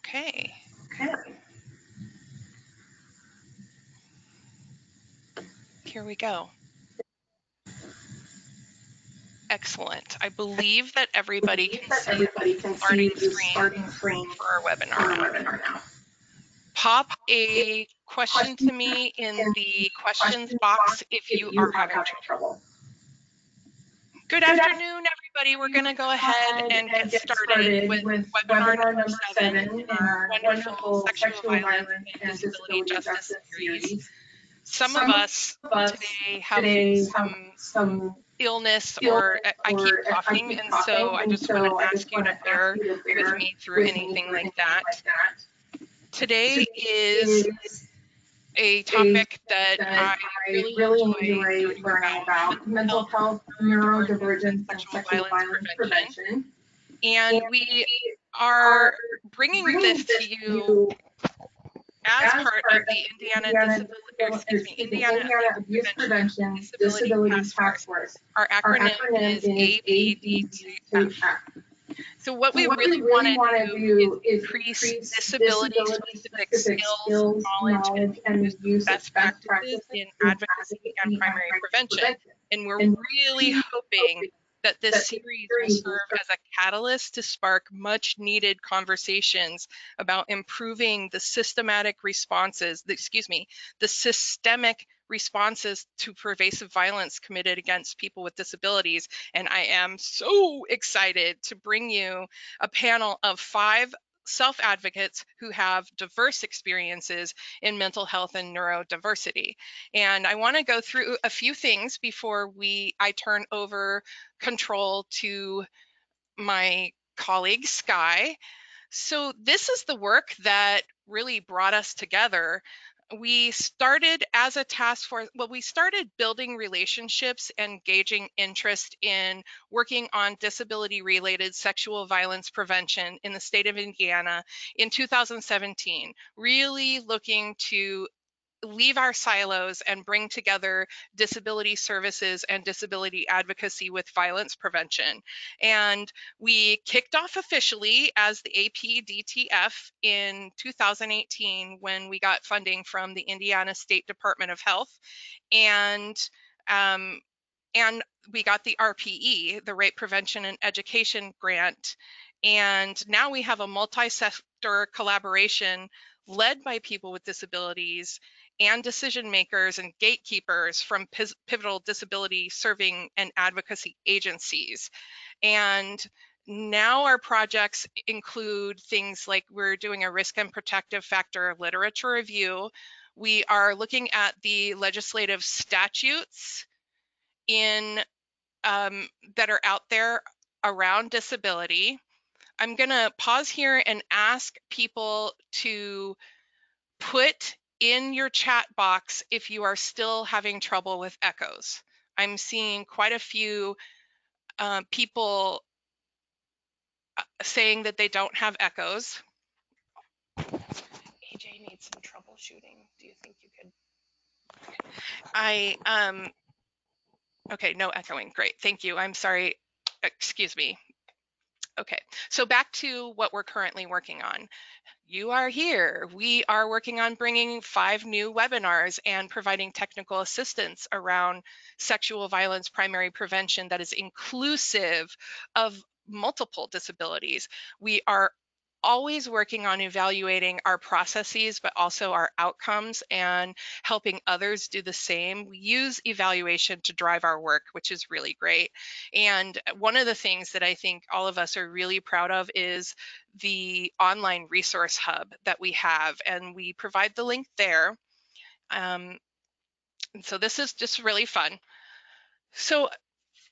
Okay. Here we go. Excellent. I believe that everybody can see the starting screen for our webinar now. Pop a question to me in the questions box if you are having trouble. Good afternoon, everybody. We're going to go ahead and get started with webinar number 7 in our wonderful Sexual Violence and Disability Justice series. Some of us today have some illness, or I keep coughing, and so I just want to ask you to bear with me through anything like that. Today is a topic that I really enjoy learning about: mental health, neurodivergence, and sexual violence prevention. And we are bringing this to you as part of the Indiana Abuse Prevention Disability Task Force. Our acronym is ABDTF. So what we really want to do is increase disability-specific skills, knowledge, and the use of best practices in advocacy and primary prevention. And we're really hoping that this series will serve as a catalyst to spark much needed conversations about improving the systemic responses to pervasive violence committed against people with disabilities. And I am so excited to bring you a panel of 5 self-advocates who have diverse experiences in mental health and neurodiversity. And I want to go through a few things before I turn over control to my colleague, Skye. So this is the work that really brought us together. We started as a task force, we started building relationships and gauging interest in working on disability-related sexual violence prevention in the state of Indiana in 2017, really looking to leave our silos and bring together disability services and disability advocacy with violence prevention. And we kicked off officially as the APDTF in 2018 when we got funding from the Indiana State Department of Health. And we got the RPE, the Rape Prevention and Education Grant. And now we have a multi-sector collaboration led by people with disabilities and decision makers and gatekeepers from pivotal disability serving and advocacy agencies. And now our projects include things like we're doing a risk and protective factor literature review. We are looking at the legislative statutes that are out there around disability. I'm going to pause here and ask people to put in your chat box if you are still having trouble with echoes. I'm seeing quite a few people saying that they don't have echoes. AJ needs some troubleshooting. Do you think you could? Okay, no echoing. Great, thank you. I'm sorry, excuse me. Okay, so back to what we're currently working on. You are here. We are working on bringing 5 new webinars and providing technical assistance around sexual violence primary prevention that is inclusive of multiple disabilities. We are always working on evaluating our processes, but also our outcomes and helping others do the same. We use evaluation to drive our work, which is really great. And one of the things that I think all of us are really proud of is the online resource hub that we have, and we provide the link there. And so this is just really fun. So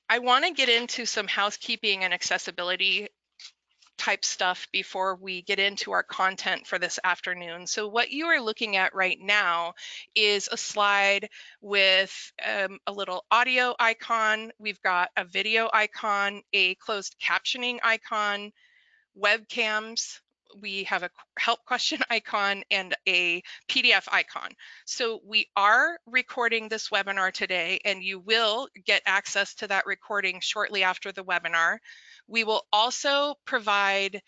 I want to get into some housekeeping and accessibility type stuff before we get into our content for this afternoon. So what you are looking at right now is a slide with a little audio icon. We've got a video icon, a closed captioning icon, webcams. We have a help question icon and a PDF icon. So we are recording this webinar today, and you will get access to that recording shortly after the webinar. We will also provide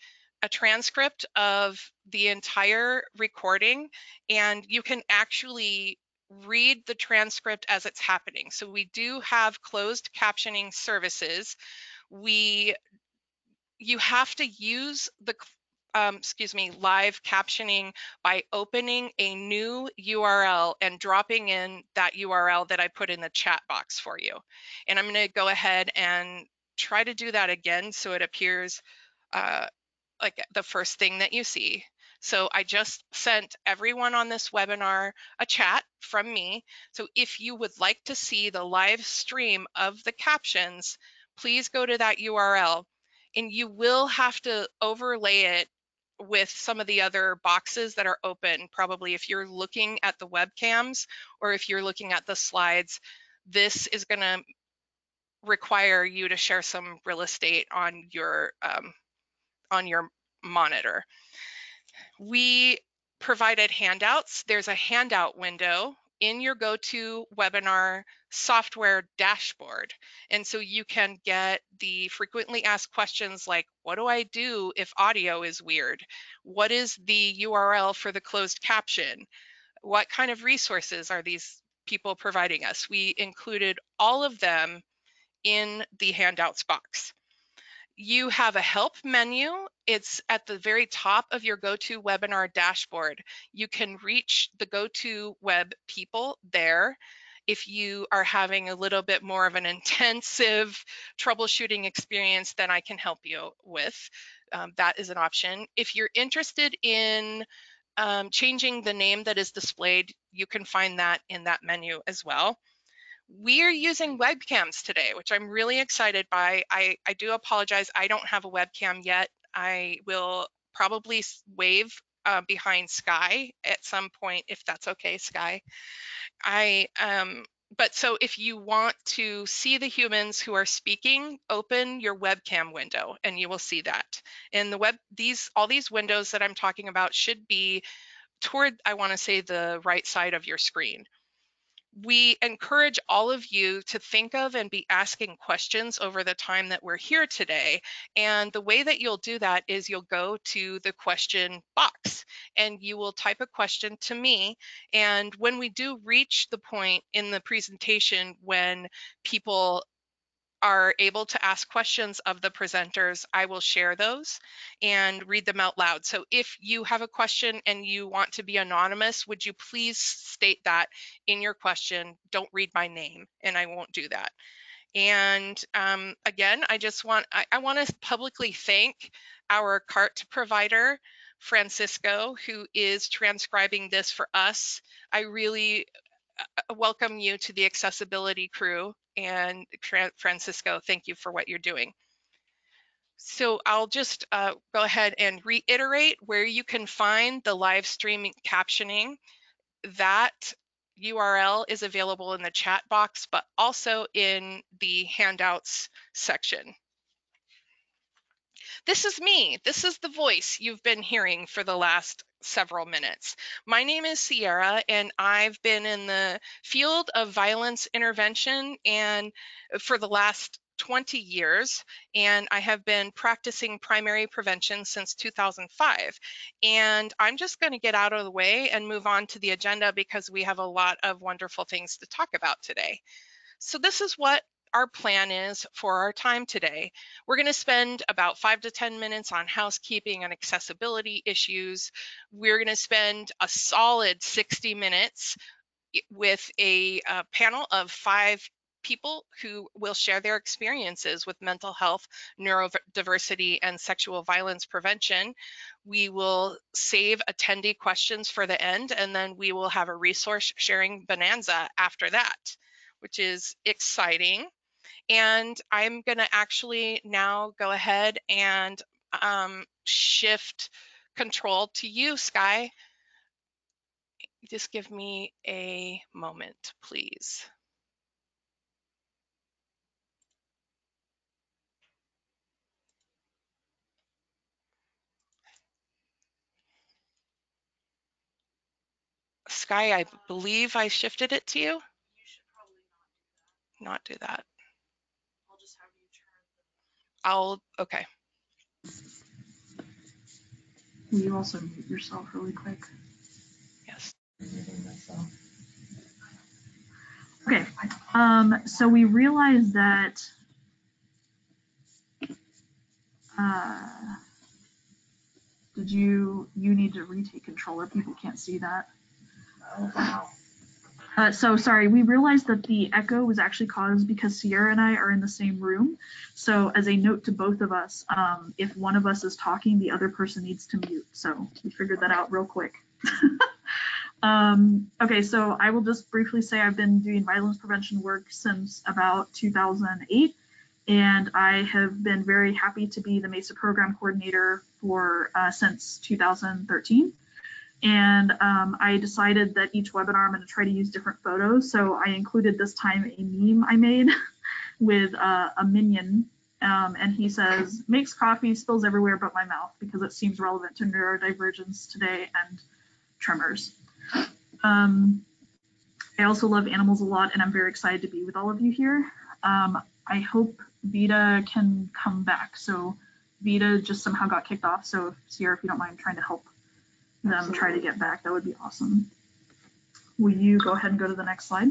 a transcript of the entire recording, and you can actually read the transcript as it's happening. So we do have closed captioning services. You have to use the live captioning by opening a new URL and dropping in that URL that I put in the chat box for you. And I'm going to go ahead and try to do that again so it appears like the first thing that you see. So I just sent everyone on this webinar a chat from me. So if you would like to see the live stream of the captions, please go to that URL, and you will have to overlay it with some of the other boxes that are open. Probably if you're looking at the webcams or if you're looking at the slides, this is going to require you to share some real estate on your monitor. We provided handouts. There's a handout window in your GoToWebinar software dashboard. And so you can get the frequently asked questions like, what do I do if audio is weird? What is the URL for the closed caption? What kind of resources are these people providing us? We included all of them in the handouts box. You have a help menu. It's at the very top of your GoToWebinar dashboard. You can reach the GoToWeb people there. If you are having a little bit more of an intensive troubleshooting experience, then I can help you with. That is an option. If you're interested in changing the name that is displayed, you can find that in that menu as well. We are using webcams today, which I'm really excited by. I do apologize, I don't have a webcam yet. I will probably wave behind Skye at some point, if that's okay, Skye. But so if you want to see the humans who are speaking, open your webcam window and you will see that. And all these windows that I'm talking about should be toward, I want to say, the right side of your screen. We encourage all of you to think of and be asking questions over the time that we're here today. And the way that you'll do that is you'll go to the question box and you will type a question to me. And when we do reach the point in the presentation when people are able to ask questions of the presenters, I will share those and read them out loud. So if you have a question and you want to be anonymous, would you please state that in your question? Don't read my name, and I won't do that. And again, I want to publicly thank our CART provider, Francisco, who is transcribing this for us. I really welcome you to the accessibility crew, and Francisco, thank you for what you're doing. So I'll just go ahead and reiterate where you can find the live streaming captioning. That URL is available in the chat box, but also in the handouts section. This is me. This is the voice you've been hearing for the last several minutes. My name is Sierra, and I've been in the field of violence intervention and for the last 20 years, and I have been practicing primary prevention since 2005. And I'm just going to get out of the way and move on to the agenda because we have a lot of wonderful things to talk about today. So this is what our plan is for our time today. We're going to spend about 5 to 10 minutes on housekeeping and accessibility issues. We're going to spend a solid 60 minutes with a panel of 5 people who will share their experiences with mental health, neurodiversity, and sexual violence prevention. We will save attendee questions for the end, and then we will have a resource sharing bonanza after that, which is exciting. And I'm going to actually now go ahead and shift control to you, Skye. Just give me a moment, please. Skye, I believe I shifted it to you. You should probably not do that. I'll just have you turn. Okay. Will you also mute yourself really quick? Yes. Okay, so we realized that you need to retake controller. People can't see that. Oh, wow. So sorry, we realized that the echo was actually caused because Sierra and I are in the same room. So as a note to both of us, if one of us is talking, the other person needs to mute. So we figured that out real quick. Okay, so I will just briefly say I've been doing violence prevention work since about 2008, and I have been very happy to be the MESA program coordinator for since 2013. And I decided that each webinar I'm going to try to use different photos. So I included this time a meme I made with a minion, and he says, makes coffee, spills everywhere but my mouth, because it seems relevant to neurodivergence today and tremors. I also love animals a lot, and I'm very excited to be with all of you here. I hope Vida can come back. So Vida just somehow got kicked off. So Sierra, if you don't mind trying to help them try to get back, that would be awesome. Will you go ahead and go to the next slide?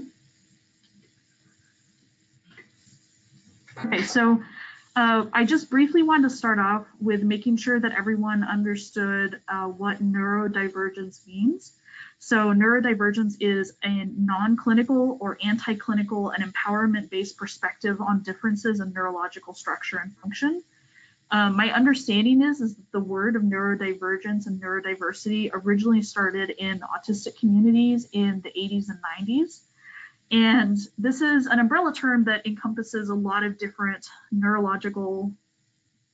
Okay, so I just briefly wanted to start off with making sure that everyone understood what neurodivergence means. So neurodivergence is a non-clinical or anti-clinical and empowerment-based perspective on differences in neurological structure and function. My understanding is that the word of neurodivergence and neurodiversity originally started in autistic communities in the 80s and 90s. And this is an umbrella term that encompasses a lot of different neurological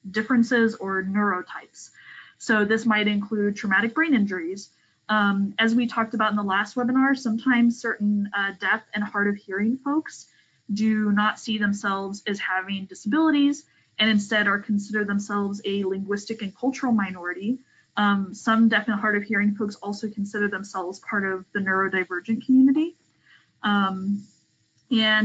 differences or neurotypes. So this might include traumatic brain injuries. As we talked about in the last webinar, sometimes certain deaf and hard of hearing folks do not see themselves as having disabilities, and instead are consider themselves a linguistic and cultural minority. Some deaf and hard of hearing folks also consider themselves part of the neurodivergent community. And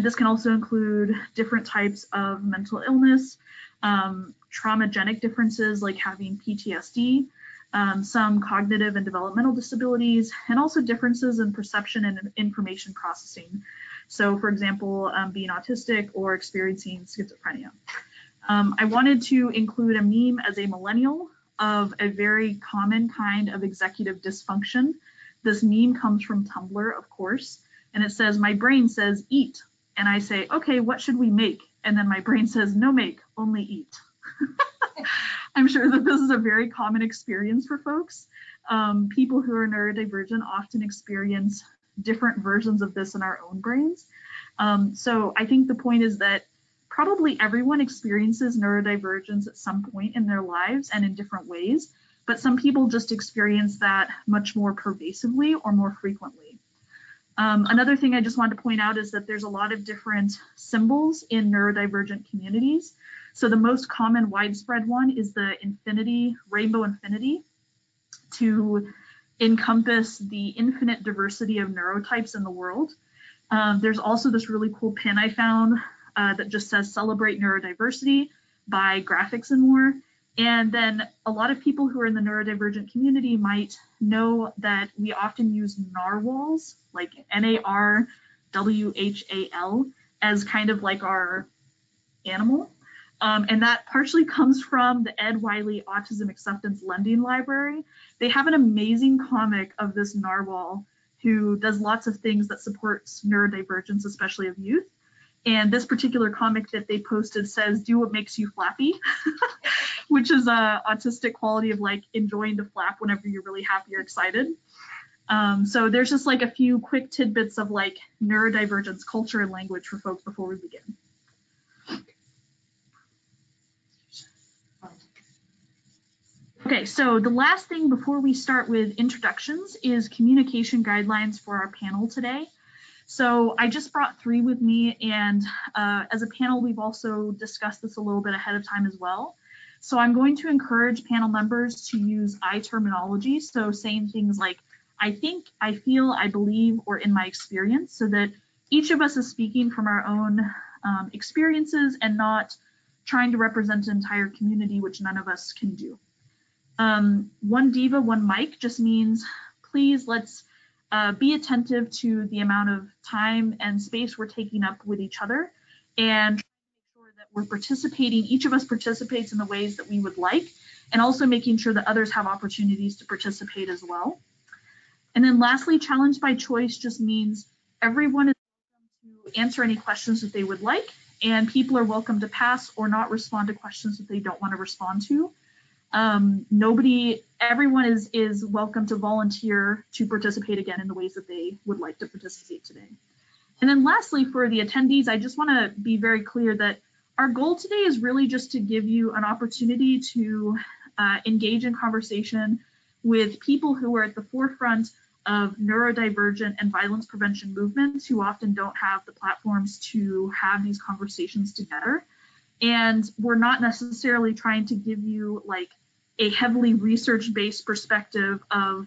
this can also include different types of mental illness, traumagenic differences like having PTSD, some cognitive and developmental disabilities, and also differences in perception and information processing. So for example, being autistic or experiencing schizophrenia. I wanted to include a meme as a millennial of a very common kind of executive dysfunction. This meme comes from Tumblr, of course, and it says, my brain says eat. And I say, okay, what should we make? And then my brain says, no make, only eat. I'm sure that this is a very common experience for folks. People who are neurodivergent often experience different versions of this in our own brains. So I think the point is that probably everyone experiences neurodivergence at some point in their lives and in different ways, but some people just experience that much more pervasively or more frequently. Another thing I just wanted to point out is that there's a lot of different symbols in neurodivergent communities. So the most common widespread one is the infinity, rainbow infinity, to encompass the infinite diversity of neurotypes in the world. There's also this really cool pin I found that just says celebrate neurodiversity by Graphics and More. And then a lot of people who are in the neurodivergent community might know that we often use narwhals, like NARWHAL, as kind of like our animal. And that partially comes from the Ed Wiley Autism Acceptance Lending Library. They have an amazing comic of this narwhal who does lots of things that supports neurodivergence, especially of youth. And this particular comic that they posted says, do what makes you flappy, which is a autistic quality of like enjoying to flap whenever you're really happy or excited. So there's just like a few quick tidbits of like neurodivergence culture and language for folks before we begin. Okay, so the last thing before we start with introductions is communication guidelines for our panel today. So I just brought 3 with me, and as a panel, we've also discussed this a little bit ahead of time as well. So I'm going to encourage panel members to use I terminology, so saying things like, I think, I feel, I believe, or in my experience, so that each of us is speaking from our own experiences and not trying to represent an entire community, which none of us can do. One diva, one mic just means please let's be attentive to the amount of time and space we're taking up with each other and make sure that we're participating, each of us participates in the ways that we would like, and also making sure that others have opportunities to participate as well. And then lastly, challenge by choice just means everyone is welcome to answer any questions that they would like, and people are welcome to pass or not respond to questions that they don't want to respond to. Everyone is welcome to volunteer to participate again in the ways that they would like to participate today. And then lastly, for the attendees, I just want to be very clear that our goal today is really just to give you an opportunity to engage in conversation with people who are at the forefront of neurodivergent and violence prevention movements who often don't have the platforms to have these conversations together. And we're not necessarily trying to give you like a heavily research-based perspective of,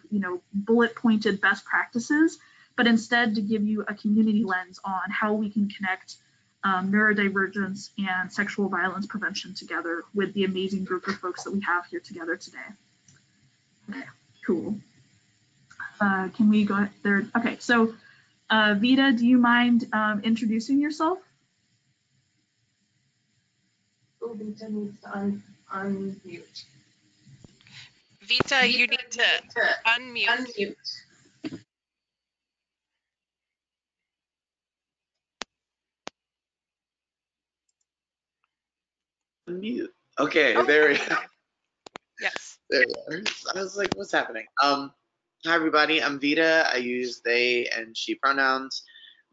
bullet-pointed best practices, but instead to give you a community lens on how we can connect neurodivergence and sexual violence prevention together with the amazing group of folks that we have here together today. Okay, cool. Can we go there? Okay, so Vida, do you mind introducing yourself? Oh, Vita needs to unmute. Vita, you need to unmute. Unmute. Okay, there we go. Yes. There we are. I was like, what's happening? Hi everybody, I'm Vida. I use they and she pronouns.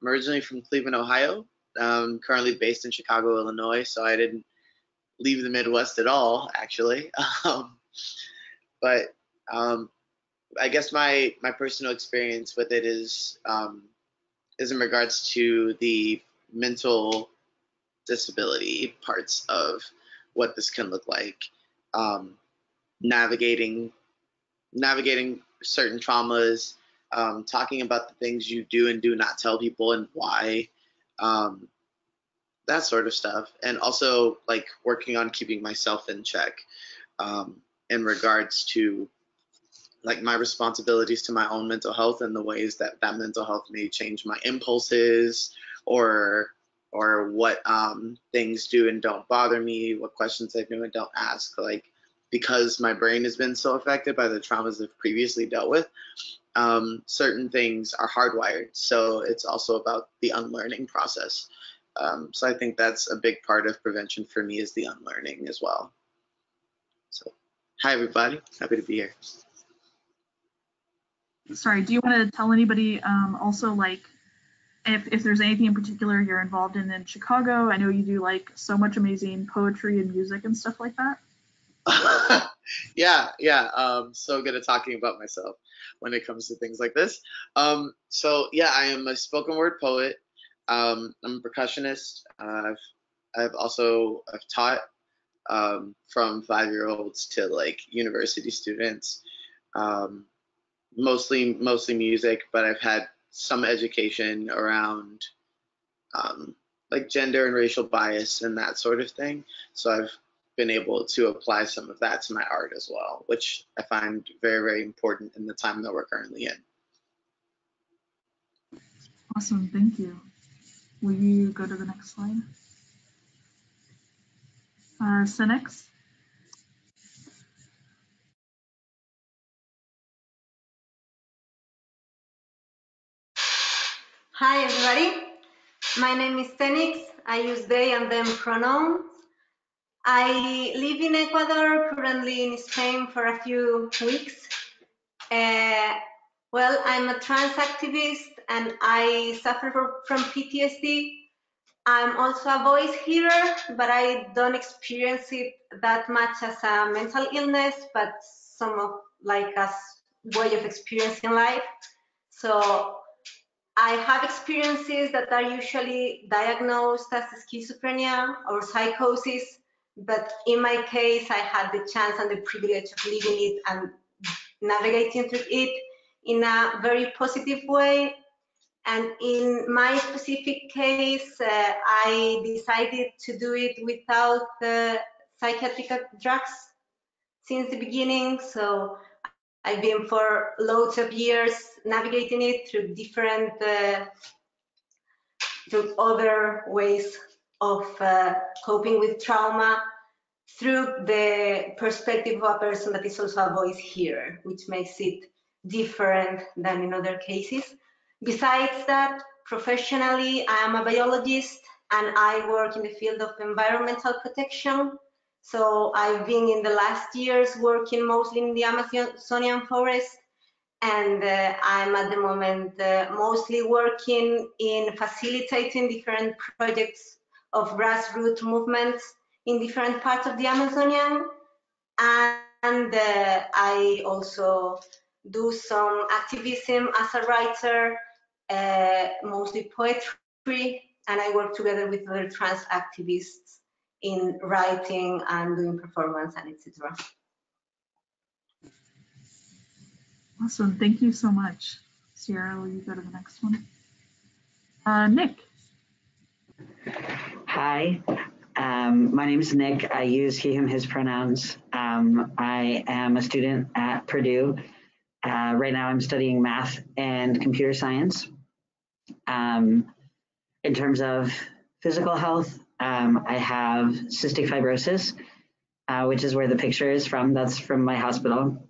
I'm originally from Cleveland, Ohio. Currently based in Chicago, Illinois, so I didn't leave the Midwest at all, actually. But I guess my personal experience with it is in regards to the mental disability parts of what this can look like, navigating certain traumas, talking about the things you do and do not tell people and why, that sort of stuff, and also like working on keeping myself in check in regards to like my responsibilities to my own mental health and the ways that mental health may change my impulses or what things do and don't bother me, what questions I do and don't ask, like because my brain has been so affected by the traumas I've previously dealt with, certain things are hardwired. So it's also about the unlearning process. So I think that's a big part of prevention for me, is the unlearning as well. So hi everybody, happy to be here. Sorry, do you want to tell anybody also like if there's anything in particular you're involved in Chicago? I know you do like so much amazing poetry and music and stuff like that. Yeah. So good at talking about myself when it comes to things like this. So yeah, I am a spoken word poet. I'm a percussionist. I've taught from 5-year-olds to like university students, mostly music, but I've had some education around like gender and racial bias and that sort of thing. So I've been able to apply some of that to my art as well, which I find very, very important in the time that we're currently in. Awesome, thank you. Will you go to the next slide? Cénix. Hi everybody, my name is Cénix. I use they and them pronouns. I live in Ecuador, currently in Spain for a few weeks. Well, I'm a trans activist and I suffer from PTSD. I'm also a voice hearer, but I don't experience it that much as a mental illness, but some of like a way of experiencing life. So I have experiences that are usually diagnosed as schizophrenia or psychosis, but in my case, I had the chance and the privilege of living it and navigating through it in a very positive way. And in my specific case, I decided to do it without psychiatric drugs. since the beginning. So I've been for loads of years navigating it through different, through other ways of coping with trauma, through the perspective of a person that is also a voice hearer, which makes it different than in other cases. Besides that, professionally, I am a biologist and I work in the field of environmental protection. So I've been in the last years working mostly in the Amazonian forest, and I'm at the moment mostly working in facilitating different projects of grassroots movements in different parts of the Amazonian. And I also do some activism as a writer, mostly poetry, and I work together with other trans activists in writing and doing performance and etc. Awesome, thank you so much. Sierra, will you go to the next one? Nick. Hi, my name is Nick. I use he, him, his pronouns. I am a student at Purdue. Right now I'm studying math and computer science. In terms of physical health, I have cystic fibrosis, which is where the picture is from. That's from my hospital.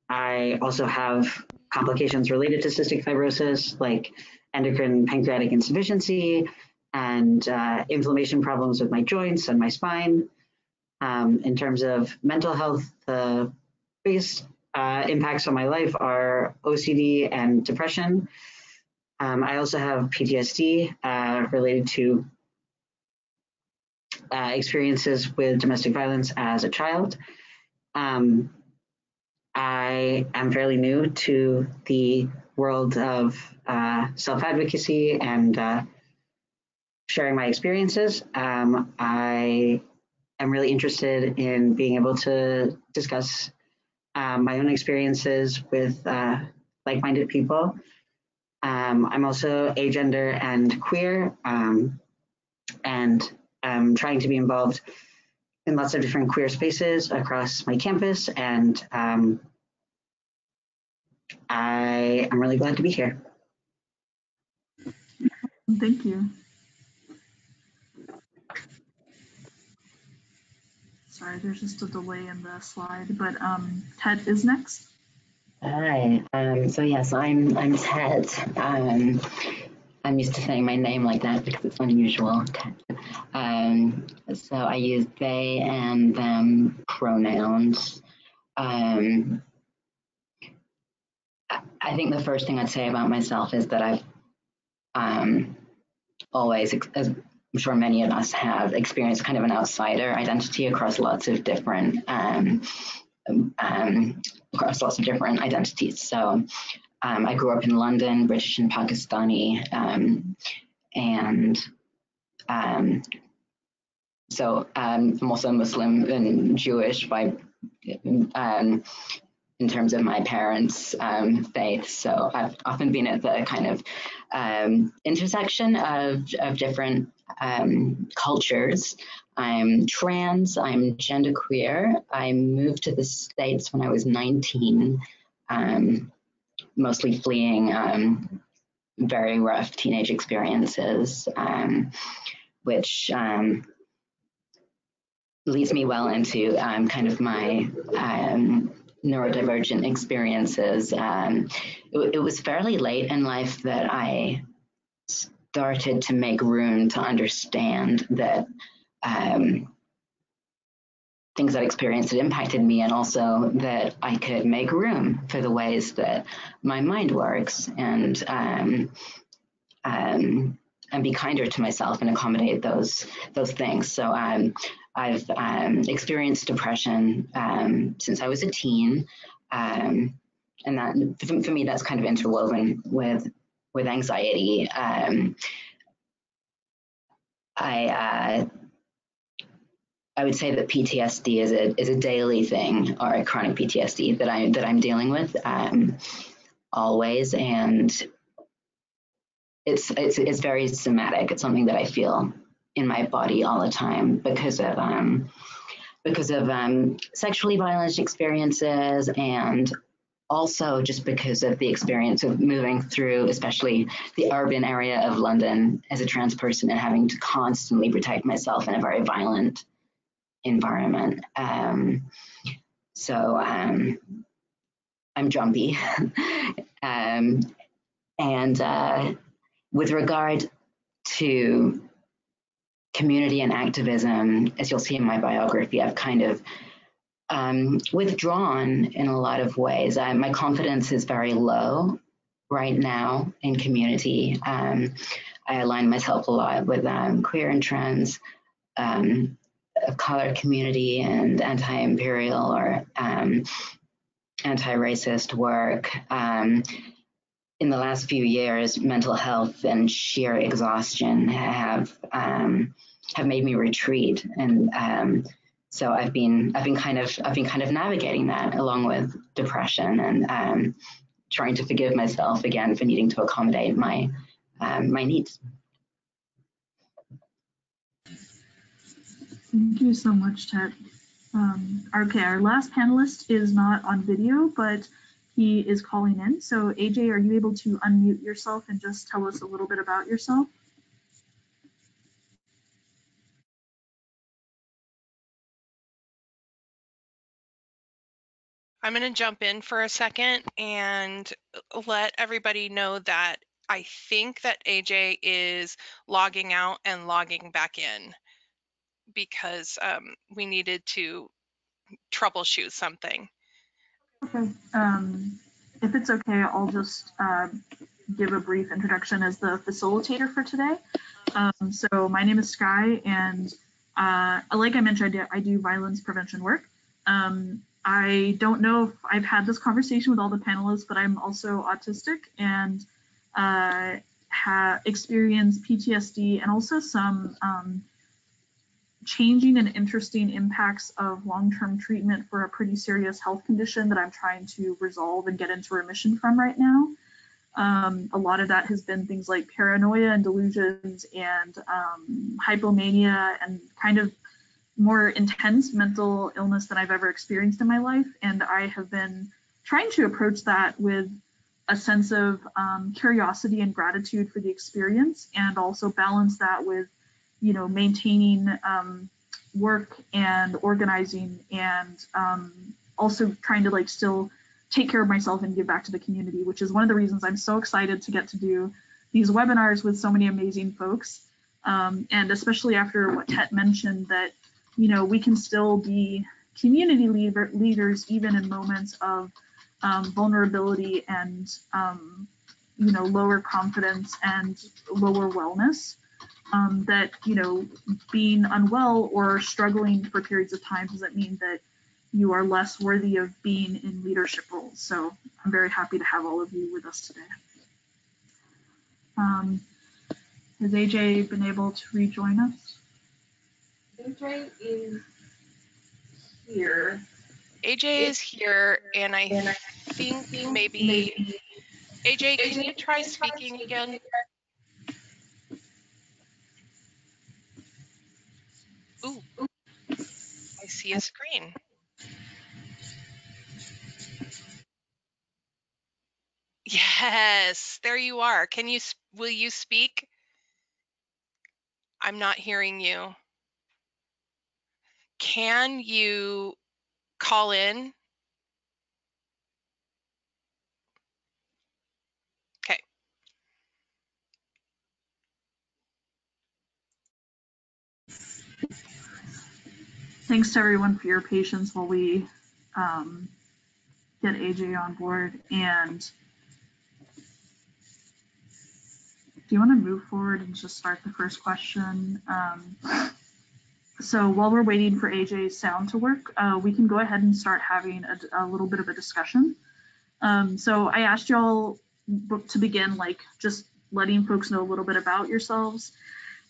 I also have complications related to cystic fibrosis, like endocrine pancreatic insufficiency and inflammation problems with my joints and my spine. In terms of mental health, the biggest impacts on my life are OCD and depression. I also have PTSD related to experiences with domestic violence as a child. I am fairly new to the world of self-advocacy and sharing my experiences. I am really interested in being able to discuss my own experiences with like-minded people. I'm also agender and queer, and I'm trying to be involved in lots of different queer spaces across my campus, and I am really glad to be here. Thank you. Sorry, there's just a delay in the slide, but Ted is next. Hi. So yes, I'm Ted. I'm used to saying my name like that because it's unusual. So I use they and them pronouns. I think the first thing I'd say about myself is that I've always, as I'm sure many of us have, experienced kind of an outsider identity across lots of different identities. So I grew up in London, British and Pakistani, so I'm also Muslim and Jewish by in terms of my parents' faith. So I've often been at the kind of intersection of different cultures. I'm trans, I'm genderqueer. I moved to the States when I was 19, mostly fleeing very rough teenage experiences, which leads me well into kind of my neurodivergent experiences. It was fairly late in life that I started to make room to understand that things that I experienced had impacted me, and also that I could make room for the ways that my mind works and be kinder to myself and accommodate those things. So I've experienced depression since I was a teen, and that for me that's kind of interwoven with anxiety. I would say that PTSD is a daily thing, or a chronic PTSD that I'm dealing with always, and it's very somatic. It's something that I feel in my body all the time because of because of sexually violent experiences, and also just because of the experience of moving through, especially the urban area of London as a trans person and having to constantly protect myself in a very violent environment. So I'm jumpy. And with regard to community and activism, as you'll see in my biography, I've kind of withdrawn in a lot of ways. My confidence is very low right now in community. I align myself a lot with queer and trans color community and anti-imperial or anti-racist work. In the last few years, mental health and sheer exhaustion have made me retreat, and so I've been kind of navigating that along with depression and trying to forgive myself again for needing to accommodate my needs. Thank you so much, Ted. Okay, our last panelist is not on video, but he is calling in. So AJ, are you able to unmute yourself and just tell us a little bit about yourself? I'm going to jump in for a second and let everybody know that I think that AJ is logging out and logging back in because we needed to troubleshoot something. Okay. If it's okay, I'll just give a brief introduction as the facilitator for today. So my name is Skye, and like I mentioned, I do violence prevention work. I don't know if I've had this conversation with all the panelists, but I'm also autistic and have experienced PTSD and also some changing and interesting impacts of long-term treatment for a pretty serious health condition that I'm trying to resolve and get into remission from right now. A lot of that has been things like paranoia and delusions and hypomania and kind of more intense mental illness than I've ever experienced in my life. And I have been trying to approach that with a sense of curiosity and gratitude for the experience, and also balance that with, you know, maintaining work and organizing, and also trying to like still take care of myself and give back to the community, which is one of the reasons I'm so excited to get to do these webinars with so many amazing folks. And especially after what Ted mentioned, that, you know, we can still be community leaders even in moments of vulnerability and, you know, lower confidence and lower wellness. That, you know, being unwell or struggling for periods of time doesn't mean that you are less worthy of being in leadership roles. So I'm very happy to have all of you with us today. Has AJ been able to rejoin us? AJ is here. AJ is here, and I think maybe AJ, can you try speaking again? Ooh, I see a screen. Yes, there you are. Will you speak? I'm not hearing you. Can you call in? Okay. Thanks to everyone for your patience while we get AJ on board. And do you want to move forward and just start the first question? So while we're waiting for AJ's sound to work, we can go ahead and start having a little bit of a discussion. So I asked y'all to begin, like, just letting folks know a little bit about yourselves.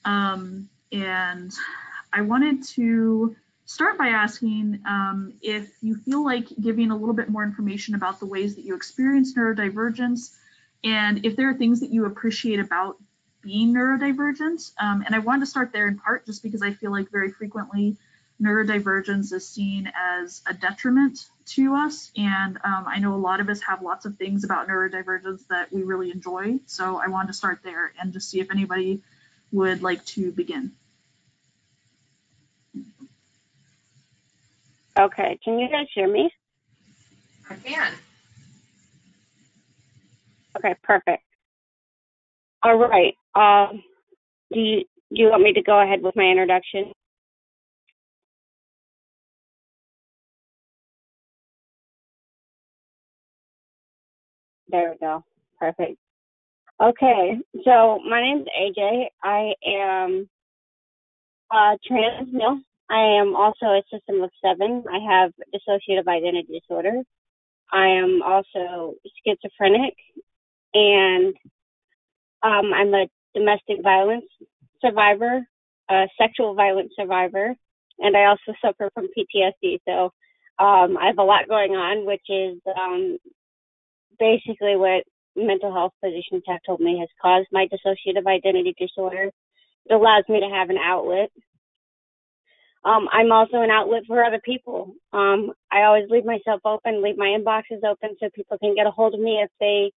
And I wanted to start by asking if you feel like giving a little bit more information about the ways that you experience neurodivergence, and if there are things that you appreciate about being neurodivergent. And I wanted to start there in part just because I feel like very frequently neurodivergence is seen as a detriment to us. And I know a lot of us have lots of things about neurodivergence that we really enjoy. So I wanted to start there and just see if anybody would like to begin. Okay, can you guys hear me? I can. Okay, perfect. All right. Do you want me to go ahead with my introduction? There we go. Perfect. Okay, so my name is AJ. I am trans male. I am also a system of 7. I have dissociative identity disorder. I am also schizophrenic, and I'm a domestic violence survivor, a sexual violence survivor, and I also suffer from PTSD. So I have a lot going on, which is basically what mental health physicians have told me has caused my dissociative identity disorder. It allows me to have an outlet. I'm also an outlet for other people. I always leave myself open, leave my inboxes open so people can get a hold of me if they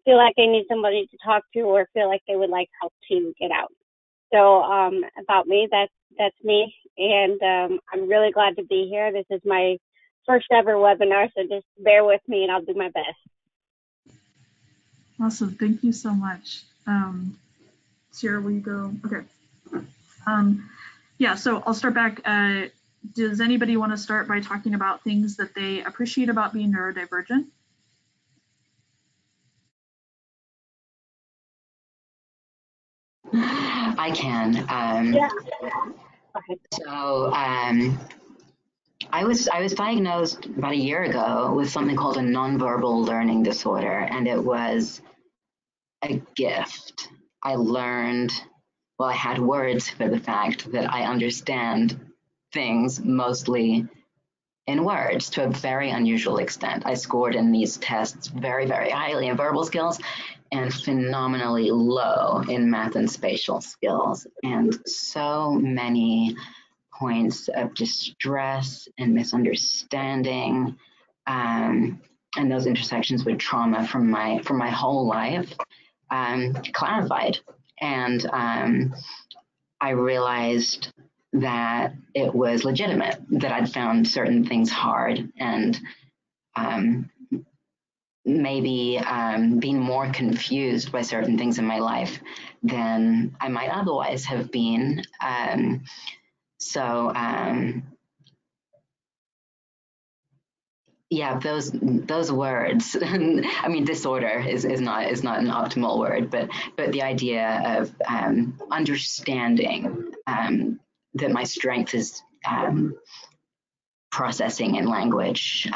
feel like they need somebody to talk to or feel like they would like help to get out. So about me, that's me, and I'm really glad to be here. This is my first ever webinar, so just bear with me and I'll do my best. Awesome, thank you so much. Sierra, will you go? Okay. Yeah, so I'll start back. Does anybody want to start by talking about things that they appreciate about being neurodivergent? I can. Yeah. So I was diagnosed about a year ago with something called a nonverbal learning disorder, and it was a gift. I learned, well, I had words for the fact that I understand things mostly in words to a very unusual extent. I scored in these tests very, very highly in verbal skills and phenomenally low in math and spatial skills. And so many points of distress and misunderstanding, and those intersections with trauma from my whole life clarified. And I realized that it was legitimate, that I'd found certain things hard, and maybe being more confused by certain things in my life than I might otherwise have been. Yeah, those words. I mean, disorder is not an optimal word, but the idea of understanding that my strength is processing in language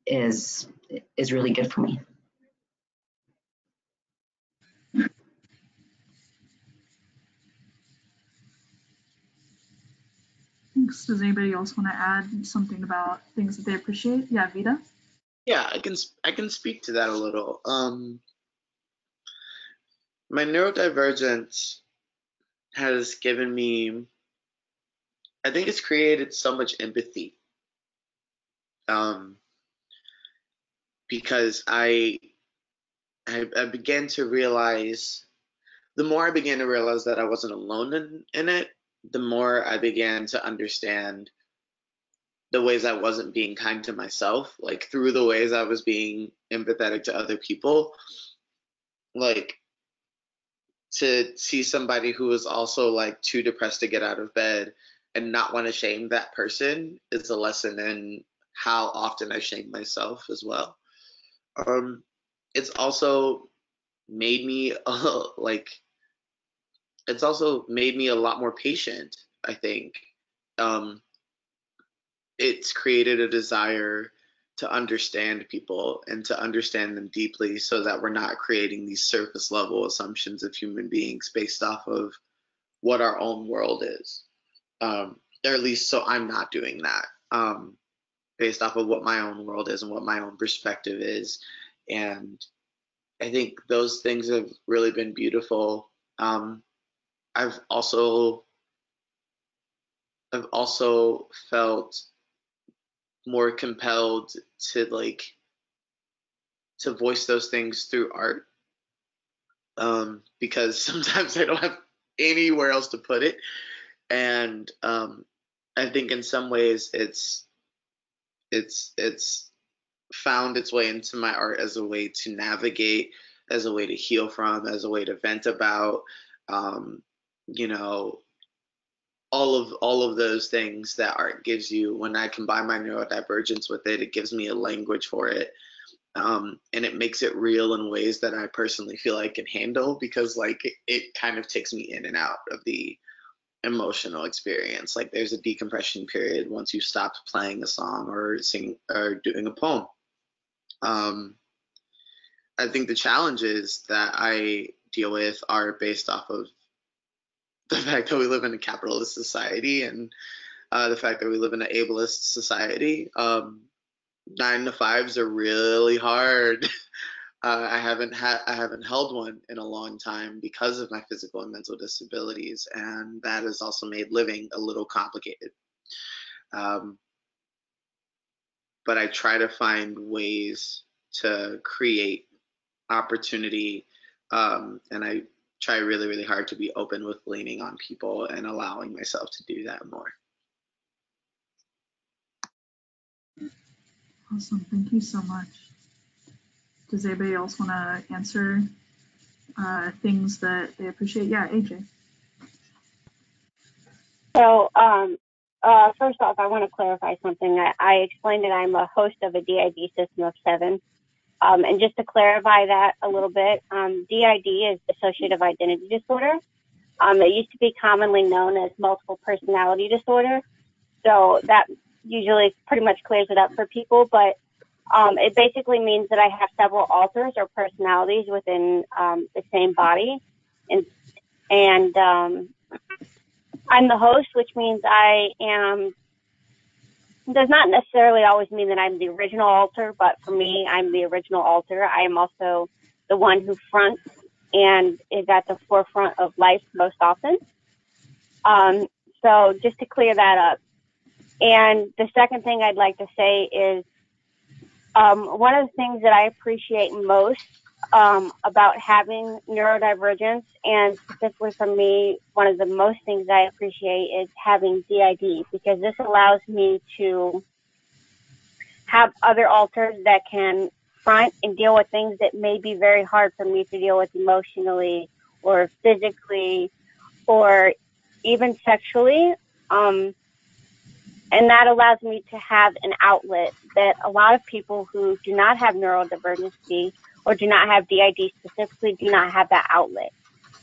is really good for me. Thanks. Does anybody else want to add something about things that they appreciate? Yeah, Vida? Yeah, I can speak to that a little. My neurodivergence has given me, I think it's created so much empathy. Because I began to realize, the more I began to realize that I wasn't alone in it, the more I began to understand the ways I wasn't being kind to myself, like through the ways I was being empathetic to other people. Like, to see somebody who is also like too depressed to get out of bed and not want to shame that person is a lesson in how often I shame myself as well. It's also made me it's also made me a lot more patient, I think. It's created a desire to understand people and to understand them deeply so that we're not creating these surface level assumptions of human beings based off of what our own world is. Or at least so I'm not doing that, based off of what my own world is and what my own perspective is. And I think those things have really been beautiful. I've also I've also felt more compelled to to voice those things through art, because sometimes I don't have anywhere else to put it, and I think in some ways it's found its way into my art as a way to navigate, as a way to heal from, as a way to vent about, you know, all of those things that art gives you. When I combine my neurodivergence with it, it gives me a language for it. And it makes it real in ways that I personally feel I can handle, because like it kind of takes me in and out of the emotional experience. Like there's a decompression period once you stop playing a song or singing or doing a poem. I think the challenges that I deal with are based off of the fact that we live in a capitalist society, and the fact that we live in an ableist society. 9 to 5s are really hard. I haven't held one in a long time because of my physical and mental disabilities, and that has also made living a little complicated. But I try to find ways to create opportunity, and I try really, really hard to be open with leaning on people and allowing myself to do that more. Awesome, thank you so much. Does anybody else want to answer things that they appreciate? Yeah, AJ. So, first off, I want to clarify something. I explained that I'm a host of a DID system of 7. And just to clarify that a little bit, DID is dissociative identity disorder. It used to be commonly known as multiple personality disorder. So that usually pretty much clears it up for people, but it basically means that I have several alters or personalities within the same body. And I'm the host, which means I am, does not necessarily always mean that I'm the original alter, but for me, I'm the original alter. I am also the one who fronts and is at the forefront of life most often. So just to clear that up. And the second thing I'd like to say is one of the things that I appreciate most about having neurodivergence, and specifically for me, one of the most things I appreciate is having DID, because this allows me to have other alters that can front and deal with things that may be very hard for me to deal with emotionally or physically or even sexually. And that allows me to have an outlet that a lot of people who do not have neurodivergency or do not have DID specifically do not have that outlet.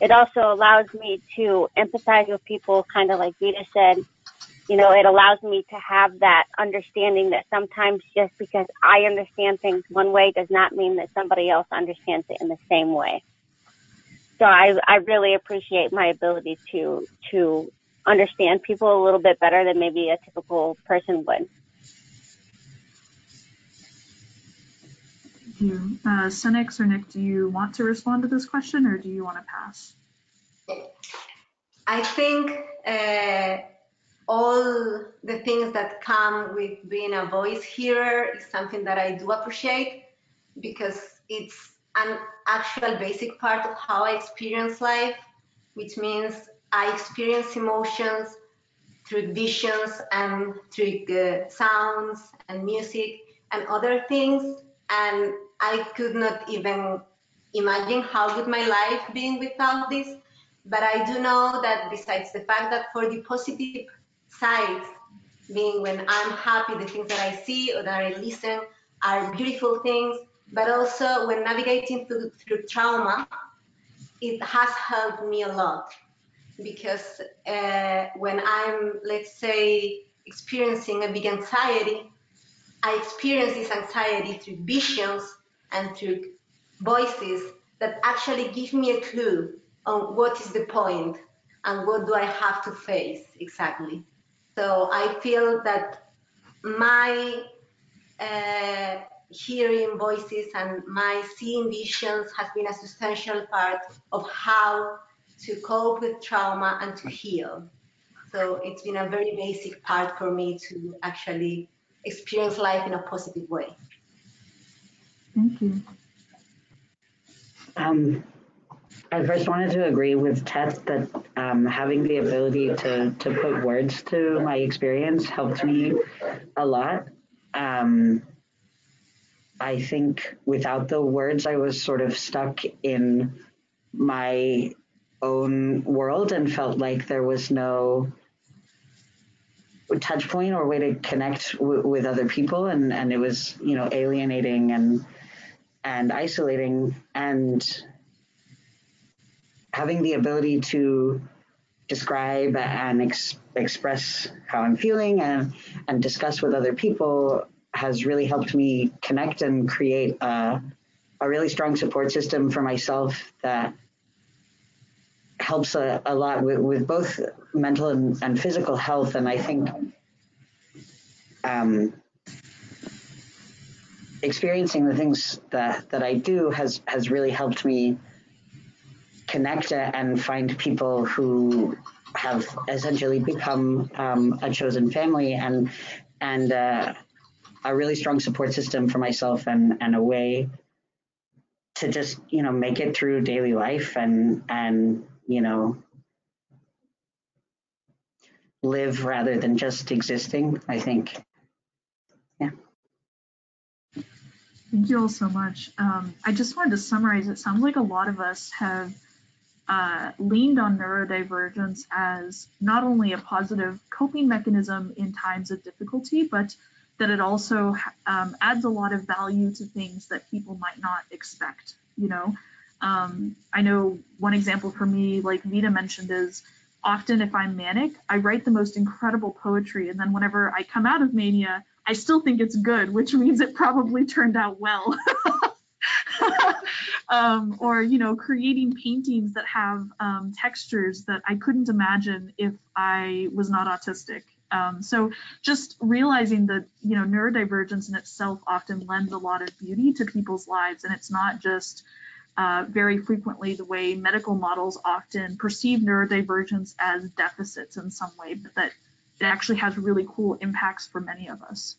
It also allows me to empathize with people, kind of like Vida said. You know, it allows me to have that understanding that sometimes just because I understand things one way does not mean that somebody else understands it in the same way. So I really appreciate my ability to understand people a little bit better than maybe a typical person would. Thank you. Cénix or Nick, do you want to respond to this question, or do you want to pass? I think all the things that come with being a voice hearer is something that I do appreciate, because it's an actual basic part of how I experience life, which means I experience emotions through visions and through sounds and music and other things, and I could not even imagine how would my life be without this. But I do know that besides the fact that for the positive sides, being when I'm happy, the things that I see or that I listen are beautiful things, but also when navigating through trauma, it has helped me a lot. Because when I'm, let's say, experiencing a big anxiety, I experience this anxiety through visions and through voices that actually give me a clue on what is the point and what do I have to face exactly. So I feel that my hearing voices and my seeing visions has been a substantial part of how to cope with trauma and to heal. So it's been a very basic part for me to actually experience life in a positive way. Thank you. I first wanted to agree with Tess that having the ability to put words to my experience helped me a lot. I think without the words, I was sort of stuck in my own world and felt like there was no touch point or way to connect with other people, and it was, you know, alienating and isolating. And having the ability to describe and express how I'm feeling and discuss with other people has really helped me connect and create a really strong support system for myself that helps a lot with both mental and physical health. And I think experiencing the things that I do has really helped me connect and find people who have essentially become a chosen family and a really strong support system for myself and a way to just, you know, make it through daily life and you know, live rather than just existing, I think. Yeah. Thank you all so much. I just wanted to summarize, it sounds like a lot of us have leaned on neurodivergence as not only a positive coping mechanism in times of difficulty, but that it also adds a lot of value to things that people might not expect, you know. I know one example for me, like Vida mentioned, is often if I'm manic, I write the most incredible poetry, and then whenever I come out of mania, I still think it's good, which means it probably turned out well. Or, you know, creating paintings that have textures that I couldn't imagine if I was not autistic. So just realizing that, you know, neurodivergence in itself often lends a lot of beauty to people's lives, and it's not just very frequently the way medical models often perceive neurodivergence as deficits in some way, but that it actually has really cool impacts for many of us.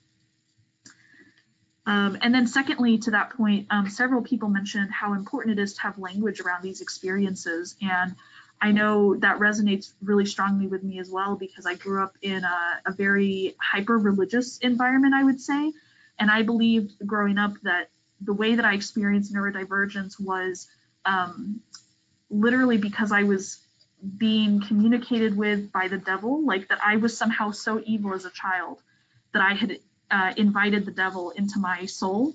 And then secondly, to that point, several people mentioned how important it is to have language around these experiences. And I know that resonates really strongly with me as well, because I grew up in a very hyper-religious environment, I would say. And I believed growing up that the way that I experienced neurodivergence was literally because I was being communicated with by the devil, like that I was somehow so evil as a child that I had invited the devil into my soul.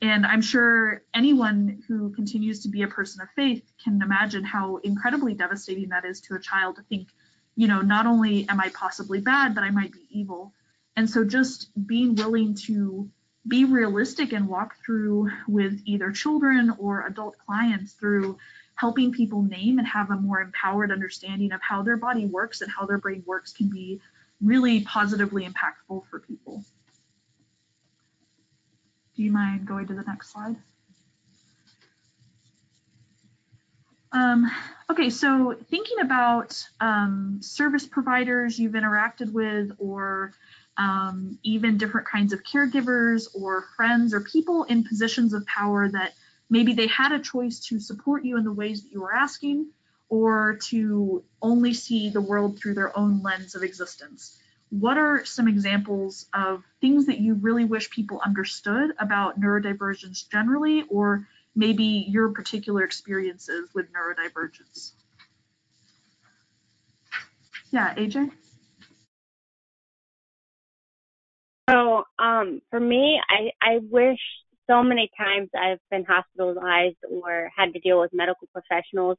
And I'm sure anyone who continues to be a person of faith can imagine how incredibly devastating that is to a child to think, you know, not only am I possibly bad, but I might be evil. And so just being willing to be realistic and walk through with either children or adult clients through helping people name and have a more empowered understanding of how their body works and how their brain works can be really positively impactful for people. Do you mind going to the next slide? Okay, so thinking about service providers you've interacted with, or even different kinds of caregivers or friends or people in positions of power that maybe they had a choice to support you in the ways that you were asking, or to only see the world through their own lens of existence. What are some examples of things that you really wish people understood about neurodivergence generally, or maybe your particular experiences with neurodivergence? Yeah, AJ? So for me, I wish so many times I've been hospitalized or had to deal with medical professionals.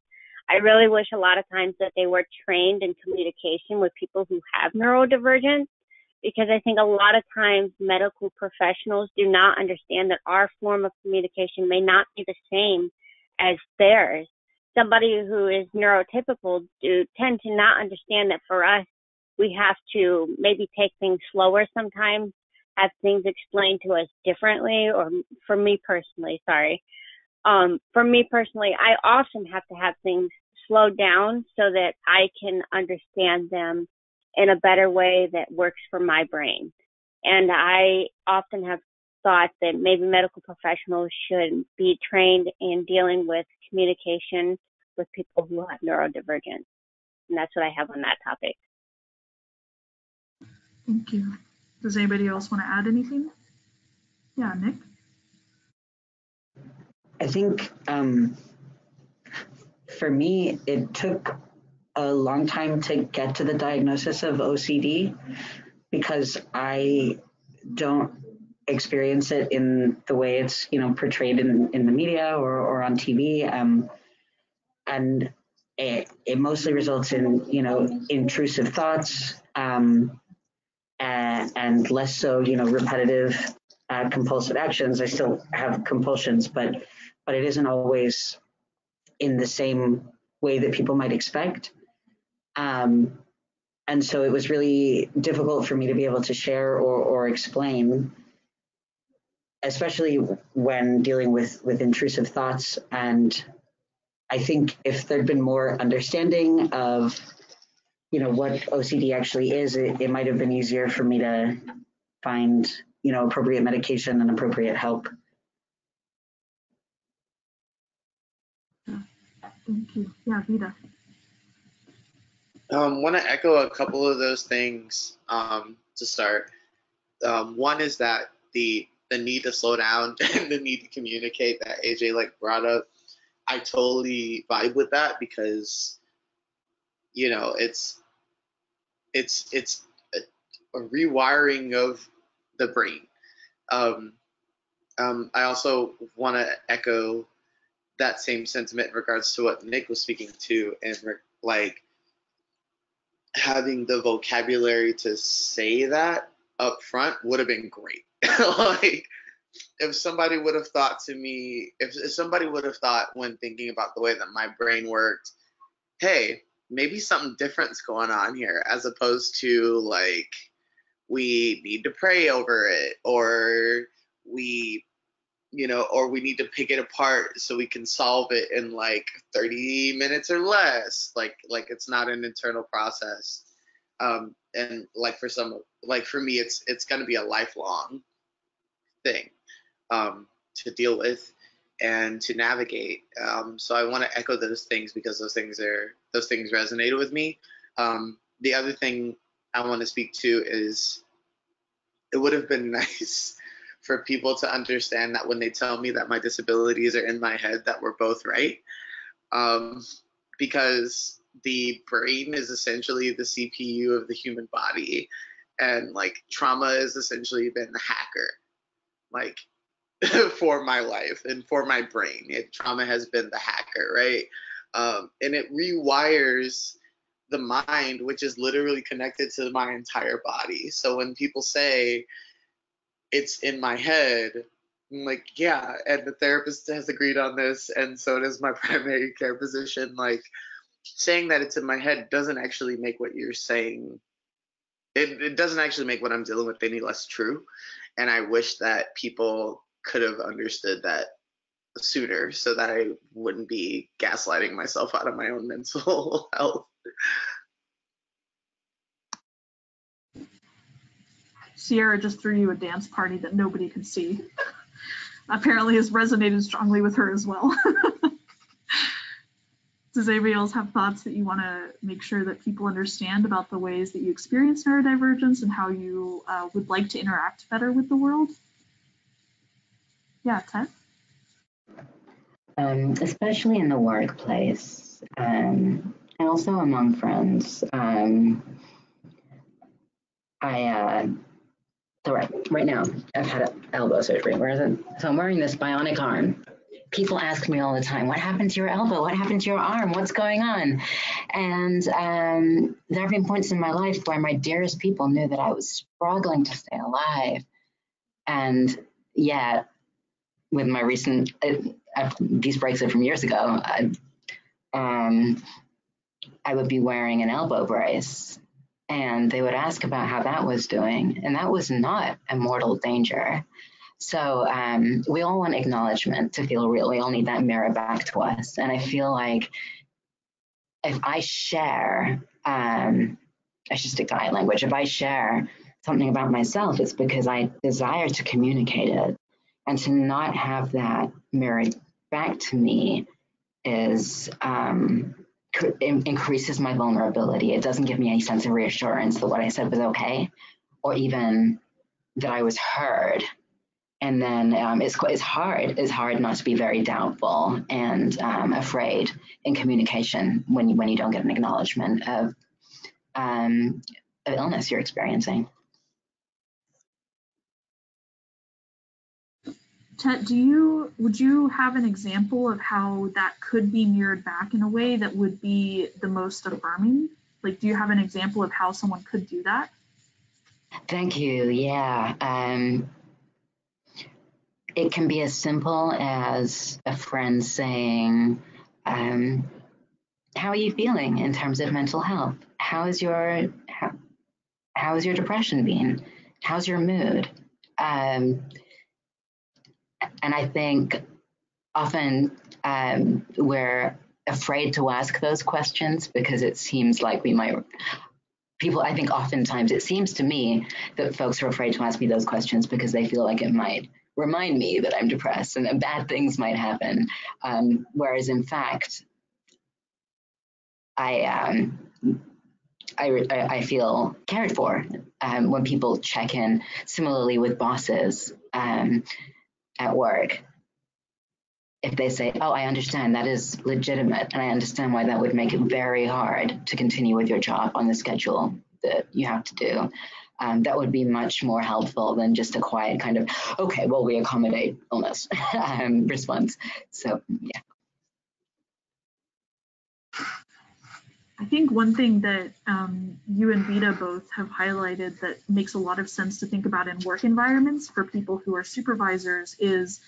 I really wish a lot of times that they were trained in communication with people who have neurodivergence, because I think a lot of times medical professionals do not understand that our form of communication may not be the same as theirs. Somebody who is neurotypical do tend to not understand that for us, we have to maybe take things slower sometimes, have things explained to us differently, or for me personally, I often have to have things slowed down so that I can understand them in a better way that works for my brain. And I often have thought that maybe medical professionals should be trained in dealing with communication with people who have neurodivergence. And that's what I have on that topic. Thank you. Does anybody else want to add anything? Yeah, Nick? I think for me, it took a long time to get to the diagnosis of OCD because I don't experience it in the way it's, you know, portrayed in the media or on TV. And it mostly results in, you know, intrusive thoughts and less so, you know, repetitive compulsive actions. I still have compulsions, but it isn't always in the same way that people might expect. And so it was really difficult for me to be able to share or explain, especially when dealing with intrusive thoughts. And I think if there'd been more understanding of, you know, what OCD actually is, it might have been easier for me to find, you know, appropriate medication and appropriate help. Thank you. Yeah, Vida. Want to echo a couple of those things to start. One is that the need to slow down and the need to communicate that AJ like brought up. I totally vibe with that because, you know, it's a rewiring of the brain. I also want to echo that same sentiment in regards to what Nick was speaking to, and like having the vocabulary to say that up front would have been great. Like if somebody would have thought to me, if somebody would have thought when thinking about the way that my brain worked, hey, maybe something different's going on here, as opposed to like, we need to pray over it, or we, you know, or we need to pick it apart so we can solve it in like 30 minutes or less. Like it's not an internal process. And like for some, like for me, it's going to be a lifelong thing to deal with and to navigate. So I want to echo those things because those things resonated with me. The other thing I want to speak to is it would have been nice for people to understand that when they tell me that my disabilities are in my head, that we're both right. Because the brain is essentially the CPU of the human body, and like trauma has essentially been the hacker, like for my life and for my brain. Trauma has been the hacker, right? And it rewires the mind, which is literally connected to my entire body. So when people say it's in my head, I'm like, yeah, and the therapist has agreed on this, and so does my primary care physician. Like, saying that it's in my head doesn't actually make what you're saying, it doesn't actually make what I'm dealing with any less true. And I wish that people could have understood that sooner so that I wouldn't be gaslighting myself out of my own mental health. Sierra just threw you a dance party that nobody could see. Apparently has resonated strongly with her as well. Does anybody else have thoughts that you want to make sure that people understand about the ways that you experience neurodivergence and how you would like to interact better with the world? Yeah, Ted? Especially in the workplace and also among friends. So right now, I've had elbow surgery. So I'm wearing this bionic arm. People ask me all the time, what happened to your elbow? What happened to your arm? What's going on? And there have been points in my life where my dearest people knew that I was struggling to stay alive. And yet, with my recent, these breaks are from years ago, I would be wearing an elbow brace. And they would ask about how that was doing. And that was not a mortal danger. So we all want acknowledgement to feel real. We all need that mirror back to us. And I feel like if I share I should stick to I language. If I share something about myself, it's because I desire to communicate it, and to not have that mirrored back to me is increases my vulnerability. It doesn't give me any sense of reassurance that what I said was okay, or even that I was heard. And then it's hard not to be very doubtful and afraid in communication when you don't get an acknowledgement of illness you're experiencing. Ted, would you have an example of how that could be mirrored back in a way that would be the most affirming? Like, do you have an example of how someone could do that? Thank you. Yeah. It can be as simple as a friend saying, how are you feeling in terms of mental health? How's your depression been? How's your mood? And I think often we're afraid to ask those questions because it seems like I think oftentimes it seems to me that folks are afraid to ask me those questions because they feel like it might remind me that I'm depressed and that bad things might happen. Whereas in fact, I feel cared for when people check in. Similarly with bosses at work, if they say, oh, I understand that is legitimate, and I understand why that would make it very hard to continue with your job on the schedule that you have to do, that would be much more helpful than just a quiet kind of, okay, well, we accommodate illness response. So, yeah. I think one thing that you and Vida both have highlighted that makes a lot of sense to think about in work environments for people who are supervisors is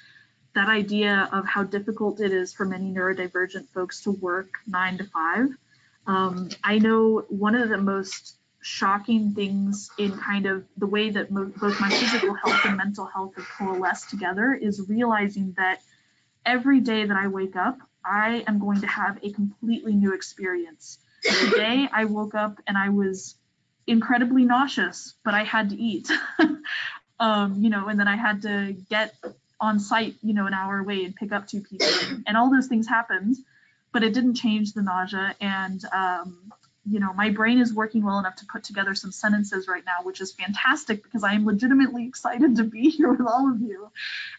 that idea of how difficult it is for many neurodivergent folks to work 9 to 5. I know one of the most shocking things in kind of the way that both my physical health and mental health have coalesced together is realizing that every day that I wake up, I am going to have a completely new experience. Today I woke up and I was incredibly nauseous, but I had to eat, and then I had to get on site, an hour away and pick up 2 people, and all those things happened, but it didn't change the nausea. And, my brain is working well enough to put together some sentences right now, which is fantastic because I am legitimately excited to be here with all of you.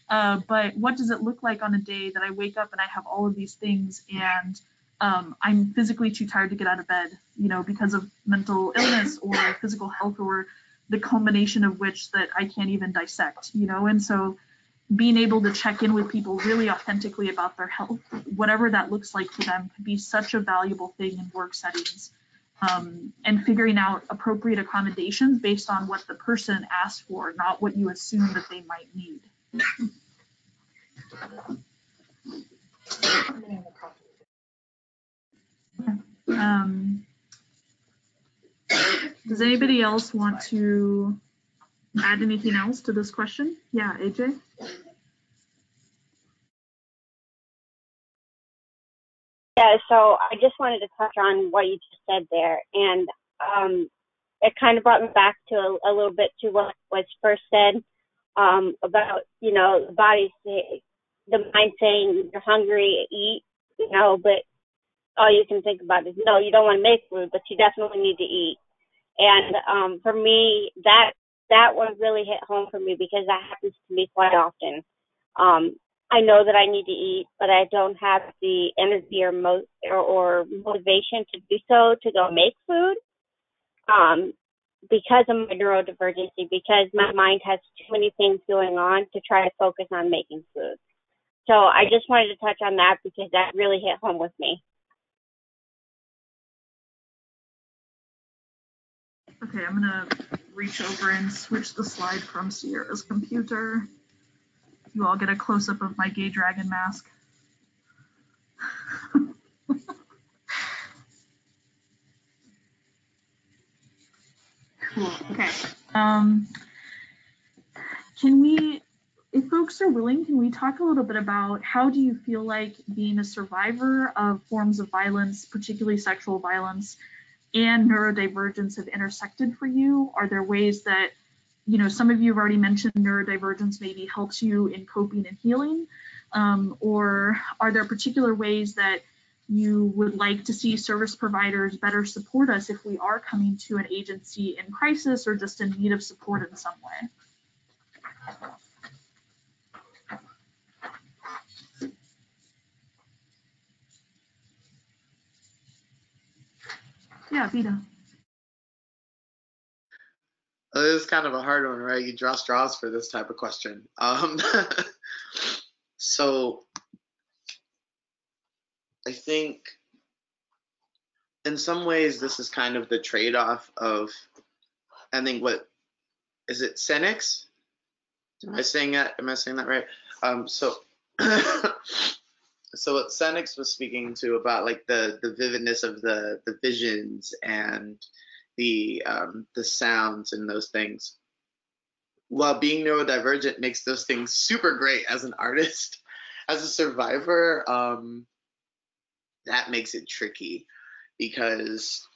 But what does it look like on a day that I wake up and I have all of these things and I'm physically too tired to get out of bed, because of mental illness or physical health, or the combination of which that I can't even dissect, and so being able to check in with people really authentically about their health, whatever that looks like for them, could be such a valuable thing in work settings, and figuring out appropriate accommodations based on what the person asked for, not what you assume that they might need. Does anybody else want to add anything else to this question? Yeah, AJ? Yeah, so I just wanted to touch on what you just said there, and it kind of brought me back to a little bit to what was first said about, the body, the mind saying you're hungry, eat, but all you can think about is, no, you don't want to make food, but you definitely need to eat. And for me, that one really hit home for me because that happens to me quite often. I know that I need to eat, but I don't have the energy or motivation to do so, to go make food, because of my neurodivergency, because my mind has too many things going on to try to focus on making food. So I just wanted to touch on that because that really hit home with me. Okay, I'm gonna reach over and switch the slide from Sierra's computer. You all get a close-up of my gay dragon mask. Cool, okay. Can we, if folks are willing, can we talk a little bit about how do you feel like being a survivor of forms of violence, particularly sexual violence, and neurodivergence have intersected for you? Are there ways that, you know, some of you have already mentioned neurodivergence maybe helps you in coping and healing, or are there particular ways that you would like to see service providers better support us if we are coming to an agency in crisis or just in need of support in some way? Yeah, Vida. This is kind of a hard one, right? You draw straws for this type of question. So I think in some ways this is kind of the trade-off of, I think, what is it, Cénix? Am I saying that right? So so what Cénix was speaking to about, like, the vividness of the visions and the sounds and those things, while being neurodivergent makes those things super great as an artist. As a survivor, that makes it tricky, because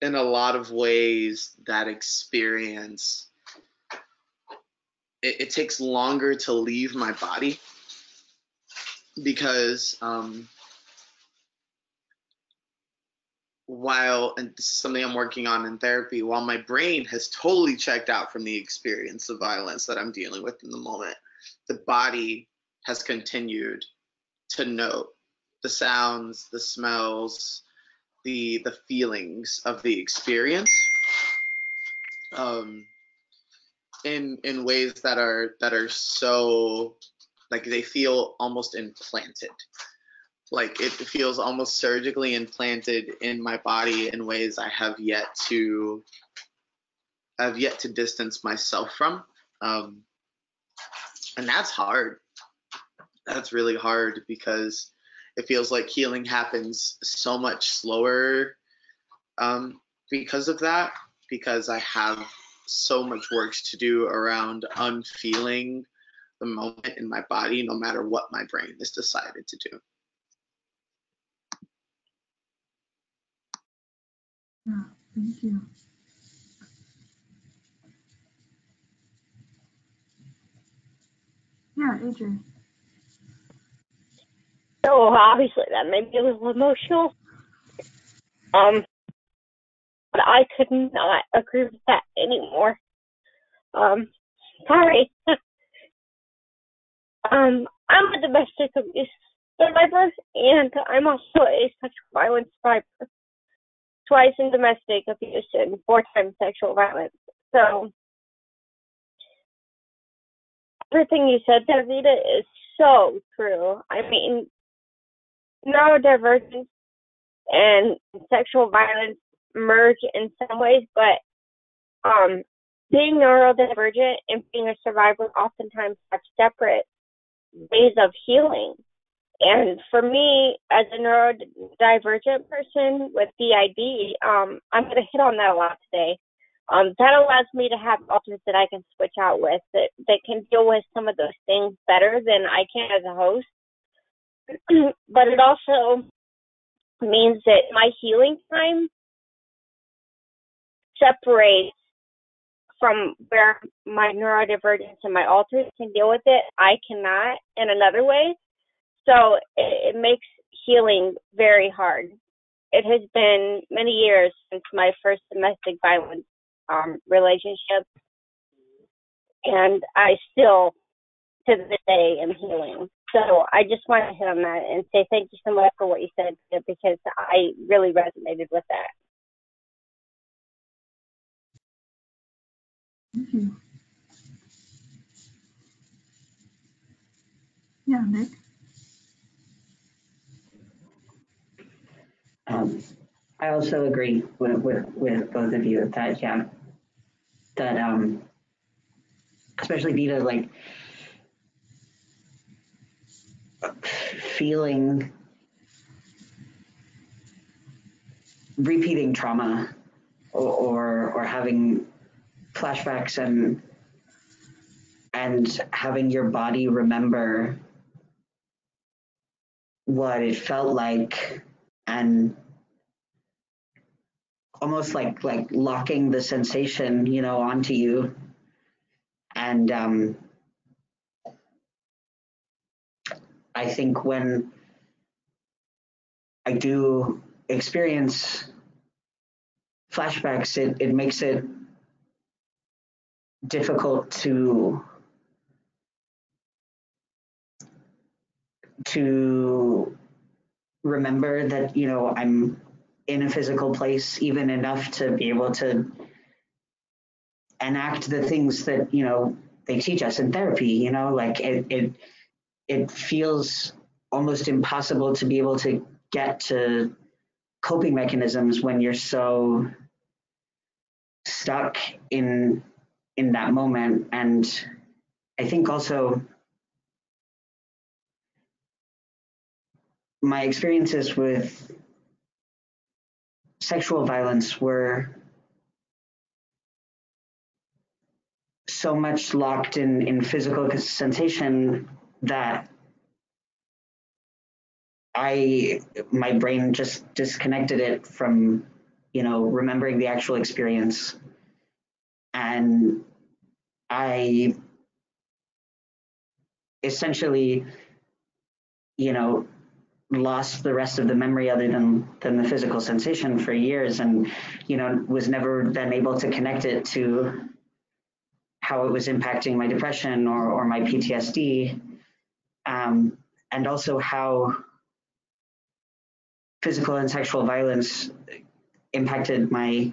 in a lot of ways that experience, it takes longer to leave my body, because while, and this is something I'm working on in therapy, while my brain has totally checked out from the experience of violence that I'm dealing with in the moment, the body has continued to note the sounds, the smells, the feelings of the experience, in ways that are so, like, they feel almost implanted. Like, it feels almost surgically implanted in my body in ways I have yet to distance myself from, and that's hard. That's really hard, because it feels like healing happens so much slower because of that, because I have so much work to do around unfeeling the moment in my body, no matter what my brain has decided to do. Yeah, thank you. Yeah, AJ. So obviously that made me a little emotional. But I could not agree with that anymore. Sorry. I'm a domestic abuse survivor, and I'm also a sexual violence survivor. Twice in domestic abuse and 4 times sexual violence. So everything you said there, Vida, is so true. I mean, neurodivergence and sexual violence merge in some ways, but being neurodivergent and being a survivor oftentimes have separate ways of healing. And for me, as a neurodivergent person with DID, I'm going to hit on that a lot today. That allows me to have options that I can switch out with that can deal with some of those things better than I can as a host. But it also means that my healing time separates from where my neurodivergence and my alters can deal with it. I cannot in another way. So it makes healing very hard. It has been many years since my first domestic violence relationship, and I still, to this day, am healing. So I just want to hit on that and say thank you so much for what you said, because I really resonated with that. Thank you. Yeah, Nick. I also agree with both of you that, yeah, that especially Vida, like, feeling, repeating trauma or having flashbacks and having your body remember what it felt like, and almost like locking the sensation, you know, onto you. And I think when I do experience flashbacks, it makes it difficult to remember that, you know, I'm in a physical place, even enough to be able to enact the things that, you know, they teach us in therapy. You know, like it feels almost impossible to be able to get to coping mechanisms when you're so stuck in that moment. And I think also my experiences with sexual violence were so much locked in physical sensation that my brain just disconnected it from, you know, remembering the actual experience. And I essentially, you know, lost the rest of the memory other than the physical sensation for years, and, you know, was never then able to connect it to how it was impacting my depression or my PTSD, and also how physical and sexual violence impacted my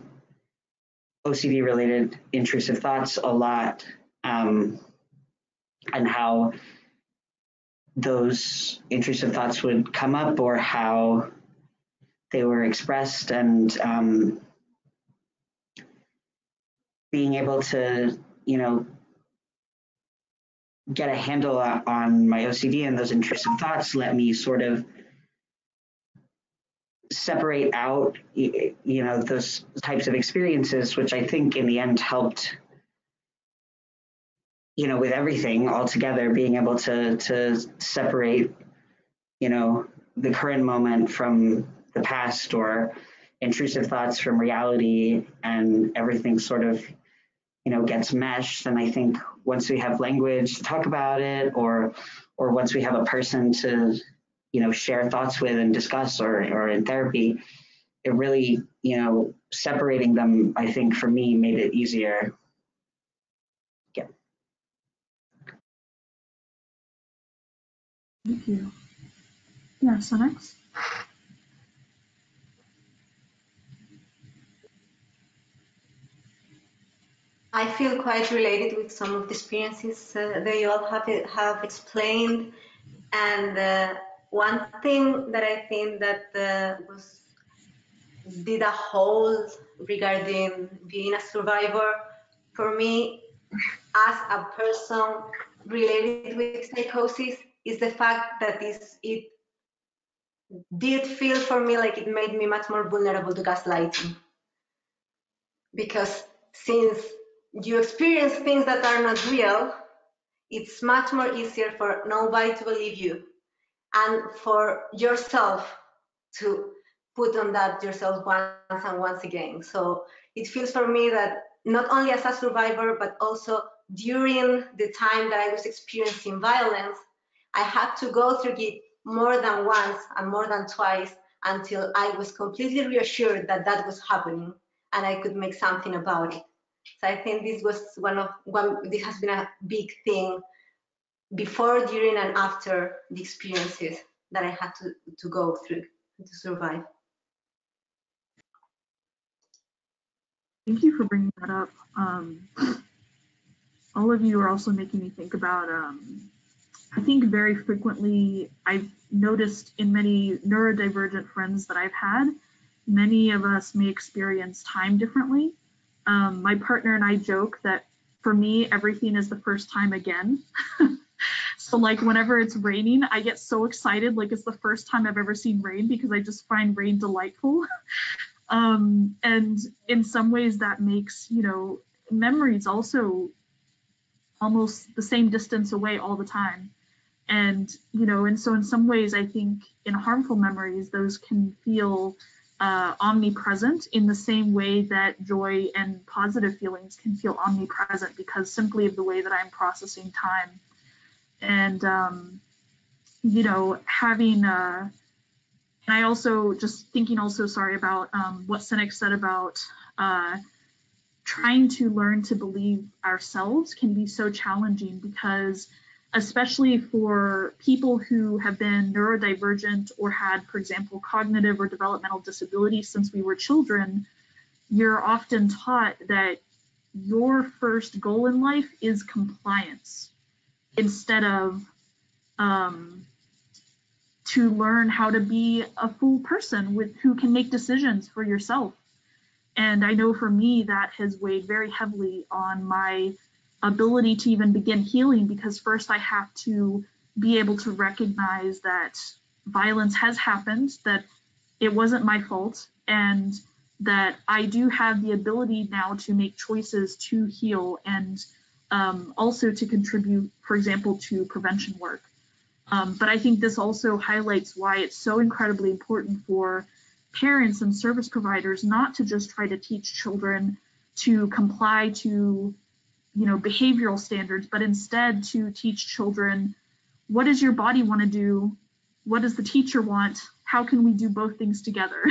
OCD related intrusive thoughts a lot, and how those intrusive thoughts would come up or how they were expressed, and being able to, you know, get a handle on my OCD and those intrusive thoughts let me sort of separate out, you know, those types of experiences, which I think in the end helped, you know, with everything all together, being able to separate, you know, the current moment from the past, or intrusive thoughts from reality, and everything sort of, you know, gets meshed. And I think once we have language to talk about it, or once we have a person to, you know, share thoughts with and discuss, or in therapy, it really, you know, separating them, I think for me, made it easier. Yeah. Thank you. Yeah, so next. I feel quite related with some of the experiences that you all have explained. And one thing that I think that did a whole regarding being a survivor for me as a person related with psychosis is the fact that it did feel for me like it made me much more vulnerable to gaslighting. Because since you experience things that are not real, it's much more easier for nobody to believe you, and for yourself to put on that yourself once and once again. So it feels for me that not only as a survivor, but also during the time that I was experiencing violence, I had to go through it more than once and more than twice until I was completely reassured that that was happening and I could make something about it. So I think this was this has been a big thing before, during, and after the experiences that I had to go through to survive. Thank you for bringing that up. All of you are also making me think about, I think very frequently I've noticed in many neurodivergent friends that I've had, many of us may experience time differently. My partner and I joke that for me, everything is the first time again. So like whenever it's raining, I get so excited, like it's the first time I've ever seen rain, because I just find rain delightful. And in some ways that makes, you know, memories also almost the same distance away all the time. And, you know, and so in some ways, I think in harmful memories, those can feel omnipresent in the same way that joy and positive feelings can feel omnipresent because simply of the way that I'm processing time. And, you know, having, and I also just thinking also, sorry, about what Cénix said about trying to learn to believe ourselves can be so challenging because especially for people who have been neurodivergent or had, for example, cognitive or developmental disabilities since we were children, you're often taught that your first goal in life is compliance instead of to learn how to be a full person who can make decisions for yourself. And I know for me that has weighed very heavily on my ability to even begin healing, because first I have to be able to recognize that violence has happened, that it wasn't my fault, and that I do have the ability now to make choices to heal and also to contribute, for example, to prevention work. But I think this also highlights why it's so incredibly important for parents and service providers not to just try to teach children to comply to, you know, behavioral standards, but instead to teach children, what does your body want to do? What does the teacher want? How can we do both things together?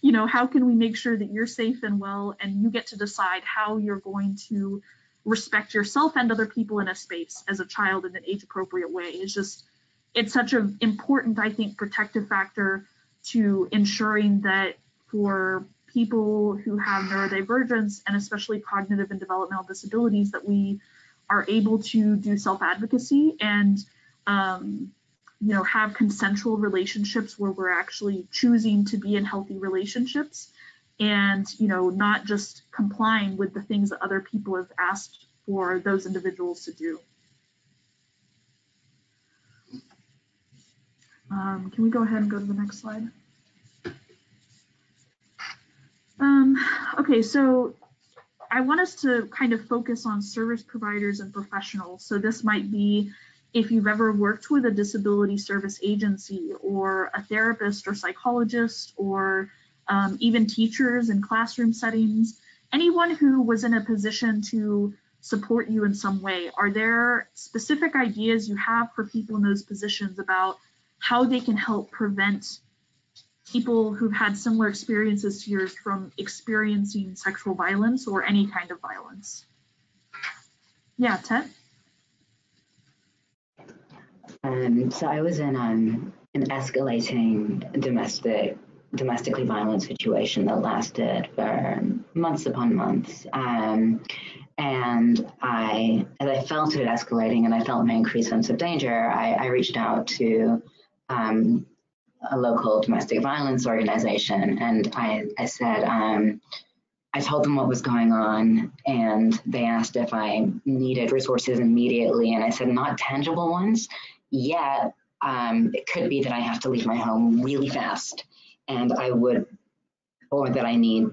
You know, how can we make sure that you're safe and well, and you get to decide how you're going to respect yourself and other people in a space as a child in an age-appropriate way? It's such an important, I think, protective factor to ensuring that for people who have neurodivergence and especially cognitive and developmental disabilities, that we are able to do self-advocacy and you know, have consensual relationships where we're actually choosing to be in healthy relationships and, you know, not just complying with the things that other people have asked for those individuals to do. Can we go ahead and go to the next slide? Okay, so I want us to kind of focus on service providers and professionals. So this might be if you've ever worked with a disability service agency or a therapist or psychologist or even teachers in classroom settings, anyone who was in a position to support you in some way. Are there specific ideas you have for people in those positions about how they can help prevent people who've had similar experiences to yours from experiencing sexual violence or any kind of violence? Yeah, Ted? So I was in an escalating domestically violent situation that lasted for months upon months. And as I felt it escalating and I felt my increased sense of danger, I reached out to a local domestic violence organization, and I said, I told them what was going on, and they asked if I needed resources immediately, and I said not tangible ones yet. It could be that I have to leave my home really fast, and or that I need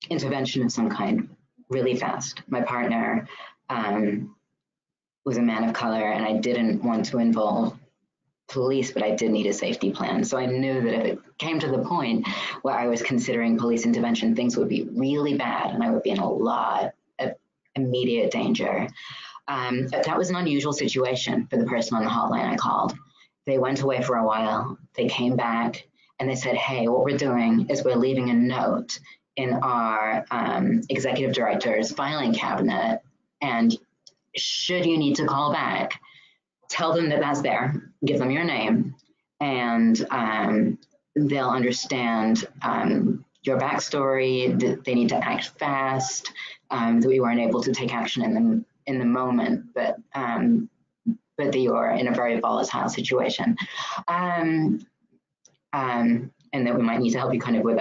intervention of some kind really fast. My partner was a man of color, and I didn't want to involve police, but I did need a safety plan. So I knew that if it came to the point where I was considering police intervention, things would be really bad and I would be in a lot of immediate danger. That was an unusual situation for the person on the hotline I called. They went away for a while, they came back and they said, hey, what we're doing is we're leaving a note in our executive director's filing cabinet, and should you need to call back, tell them that that's there, give them your name, and they'll understand your backstory, that they need to act fast, that we weren't able to take action in the moment, but that you're in a very volatile situation. And that we might need to help you kind of with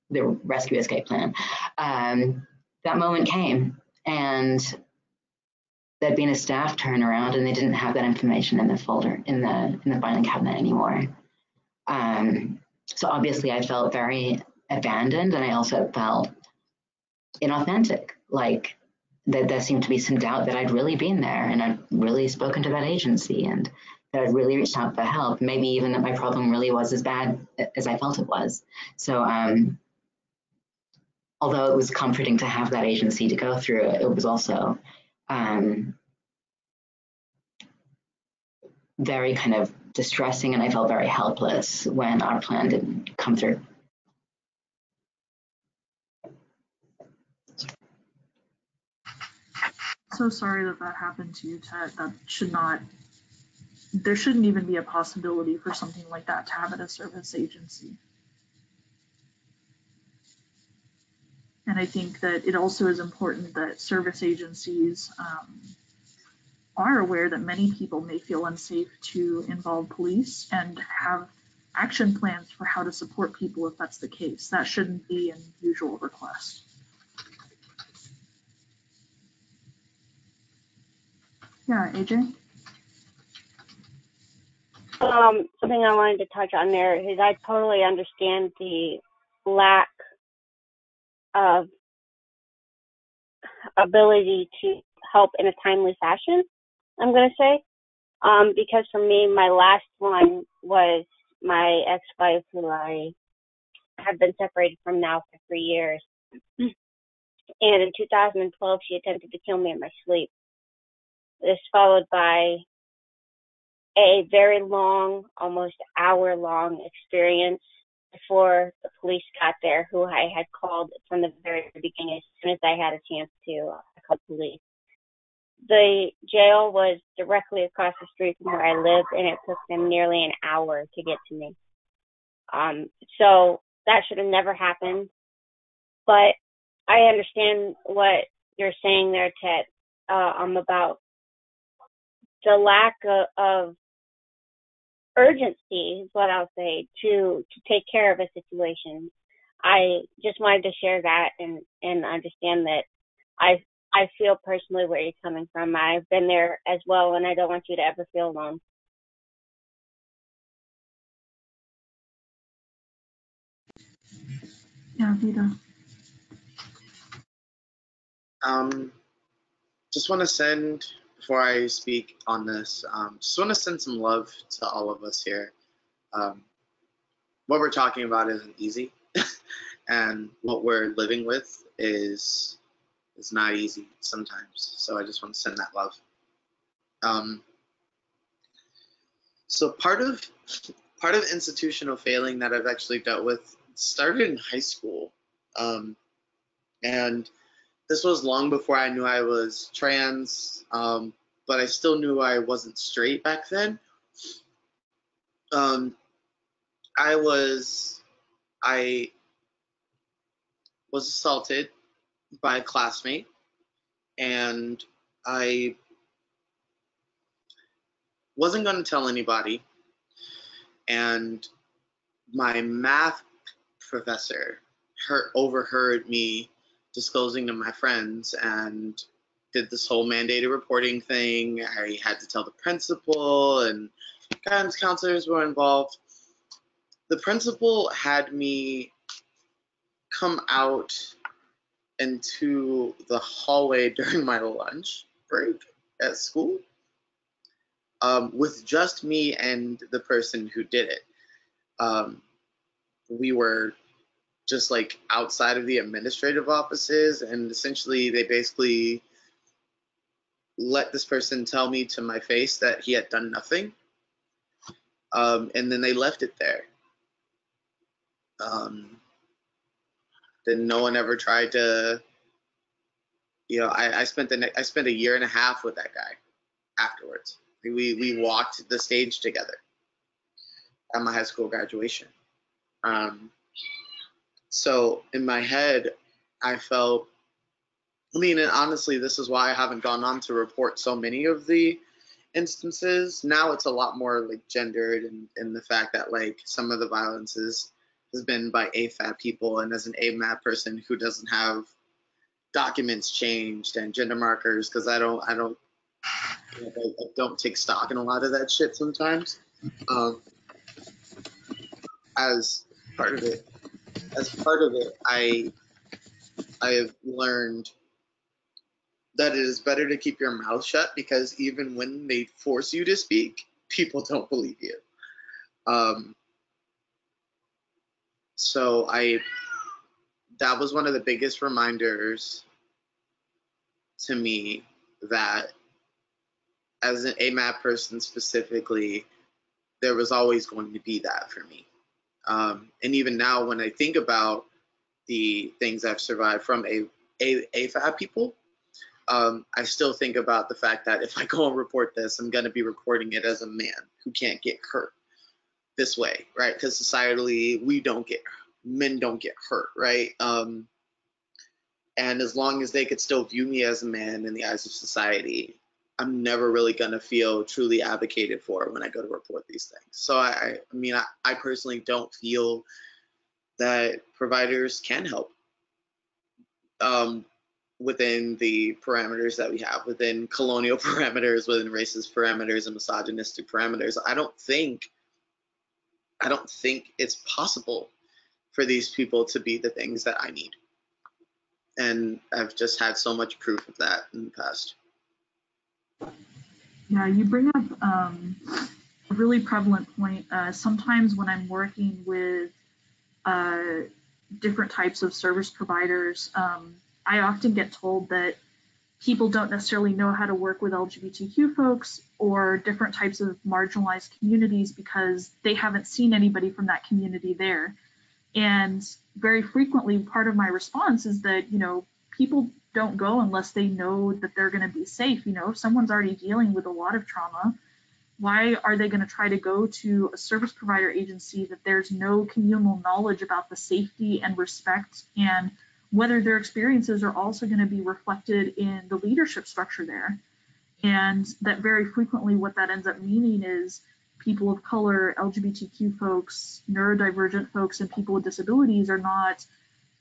the rescue escape plan. That moment came, and there'd been a staff turnaround and they didn't have that information in the folder, in the filing cabinet anymore. So obviously I felt very abandoned, and I also felt inauthentic, like that there seemed to be some doubt that I'd really been there and I'd really spoken to that agency, and that I'd really reached out for help, maybe even that my problem really was as bad as I felt it was. So although it was comforting to have that agency to go through, it was also very kind of distressing, and I felt very helpless when our plan didn't come through. So sorry that that happened to you, Ted. That should not, there shouldn't even be a possibility for something like that to happen at a service agency. And I think that it also is important that service agencies are aware that many people may feel unsafe to involve police and have action plans for how to support people if that's the case. That shouldn't be an usual request. Yeah, AJ? Something I wanted to touch on there is I totally understand the lack of ability to help in a timely fashion, I'm going to say. Because for me, my last one was my ex-wife, who I have been separated from now for 3 years. And in 2012, she attempted to kill me in my sleep. This followed by a very long, almost hour-long experience before the police got there, who I had called from the very beginning as soon as I had a chance to call police. The jail was directly across the street from where I lived, and it took them nearly an hour to get to me. So that should have never happened. But I understand what you're saying there, Ted, about the lack of urgency, is what I'll say, to take care of a situation. I just wanted to share that and understand that I feel personally where you're coming from. I've been there as well, and I don't want you to ever feel alone. Yeah, Vida. Just want to send, before I speak on this, just want to send some love to all of us here. What we're talking about isn't easy, and what we're living with is not easy sometimes. So I just want to send that love. So part of institutional failing that I've actually dealt with started in high school, and this was long before I knew I was trans, but I still knew I wasn't straight back then. I was assaulted by a classmate, and I wasn't going to tell anybody, and my math professor overheard me disclosing to my friends and did this whole mandated reporting thing. I had to tell the principal, and guidance counselors were involved. The principal had me come out into the hallway during my lunch break at school, with just me and the person who did it. We were just like outside of the administrative offices, and essentially they basically let this person tell me to my face that he had done nothing, and then they left it there. Then no one ever tried to, I spent a year and a half with that guy afterwards. We walked the stage together at my high school graduation. So in my head, I felt, and honestly, this is why I haven't gone on to report so many of the instances. Now it's a lot more like gendered, in the fact that like some of the violence has been by AFAB people, and as an AMAP person who doesn't have documents changed and gender markers, because I don't take stock in a lot of that shit sometimes. As part of it, I have learned that it is better to keep your mouth shut, because even when they force you to speak, people don't believe you. So that was one of the biggest reminders to me that as an AMAP person specifically, there was always going to be that for me. And even now when I think about the things I've survived from AFAB people, I still think about the fact that if I go and report this, I'm going to be reporting it as a man who can't get hurt this way, right? Because societally, men don't get hurt, right? And as long as they could still view me as a man in the eyes of society, I'm never really going to feel truly advocated for when I go to report these things. So I mean, I personally don't feel that providers can help within the parameters that we have, within colonial parameters, within racist parameters and misogynistic parameters. I don't think it's possible for these people to be the things that I need. And I've just had so much proof of that in the past. Yeah, you bring up a really prevalent point. Sometimes when I'm working with different types of service providers, I often get told that people don't necessarily know how to work with LGBTQ folks or different types of marginalized communities because they haven't seen anybody from that community there. And very frequently, part of my response is that, you know, people don't go unless they know that they're going to be safe. You know, if someone's already dealing with a lot of trauma, why are they going to try to go to a service provider agency that there's no communal knowledge about the safety and respect and whether their experiences are also going to be reflected in the leadership structure there? And that very frequently what that ends up meaning is people of color, LGBTQ folks, neurodivergent folks, and people with disabilities are not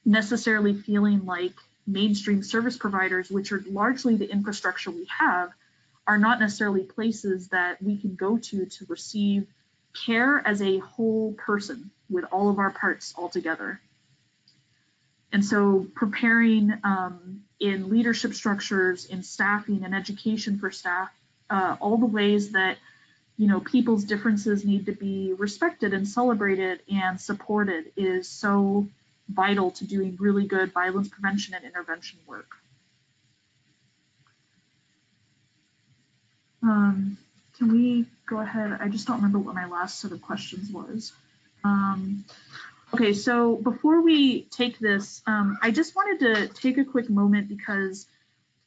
necessarily feeling like mainstream service providers, which are largely the infrastructure we have, are not necessarily places that we can go to receive care as a whole person with all of our parts all together. And so preparing in leadership structures, in staffing and education for staff, all the ways that, you know, people's differences need to be respected and celebrated and supported is so vital to doing really good violence prevention and intervention work. Can we go ahead? I just don't remember what my last set of questions was. Okay, so before we take this, I just wanted to take a quick moment because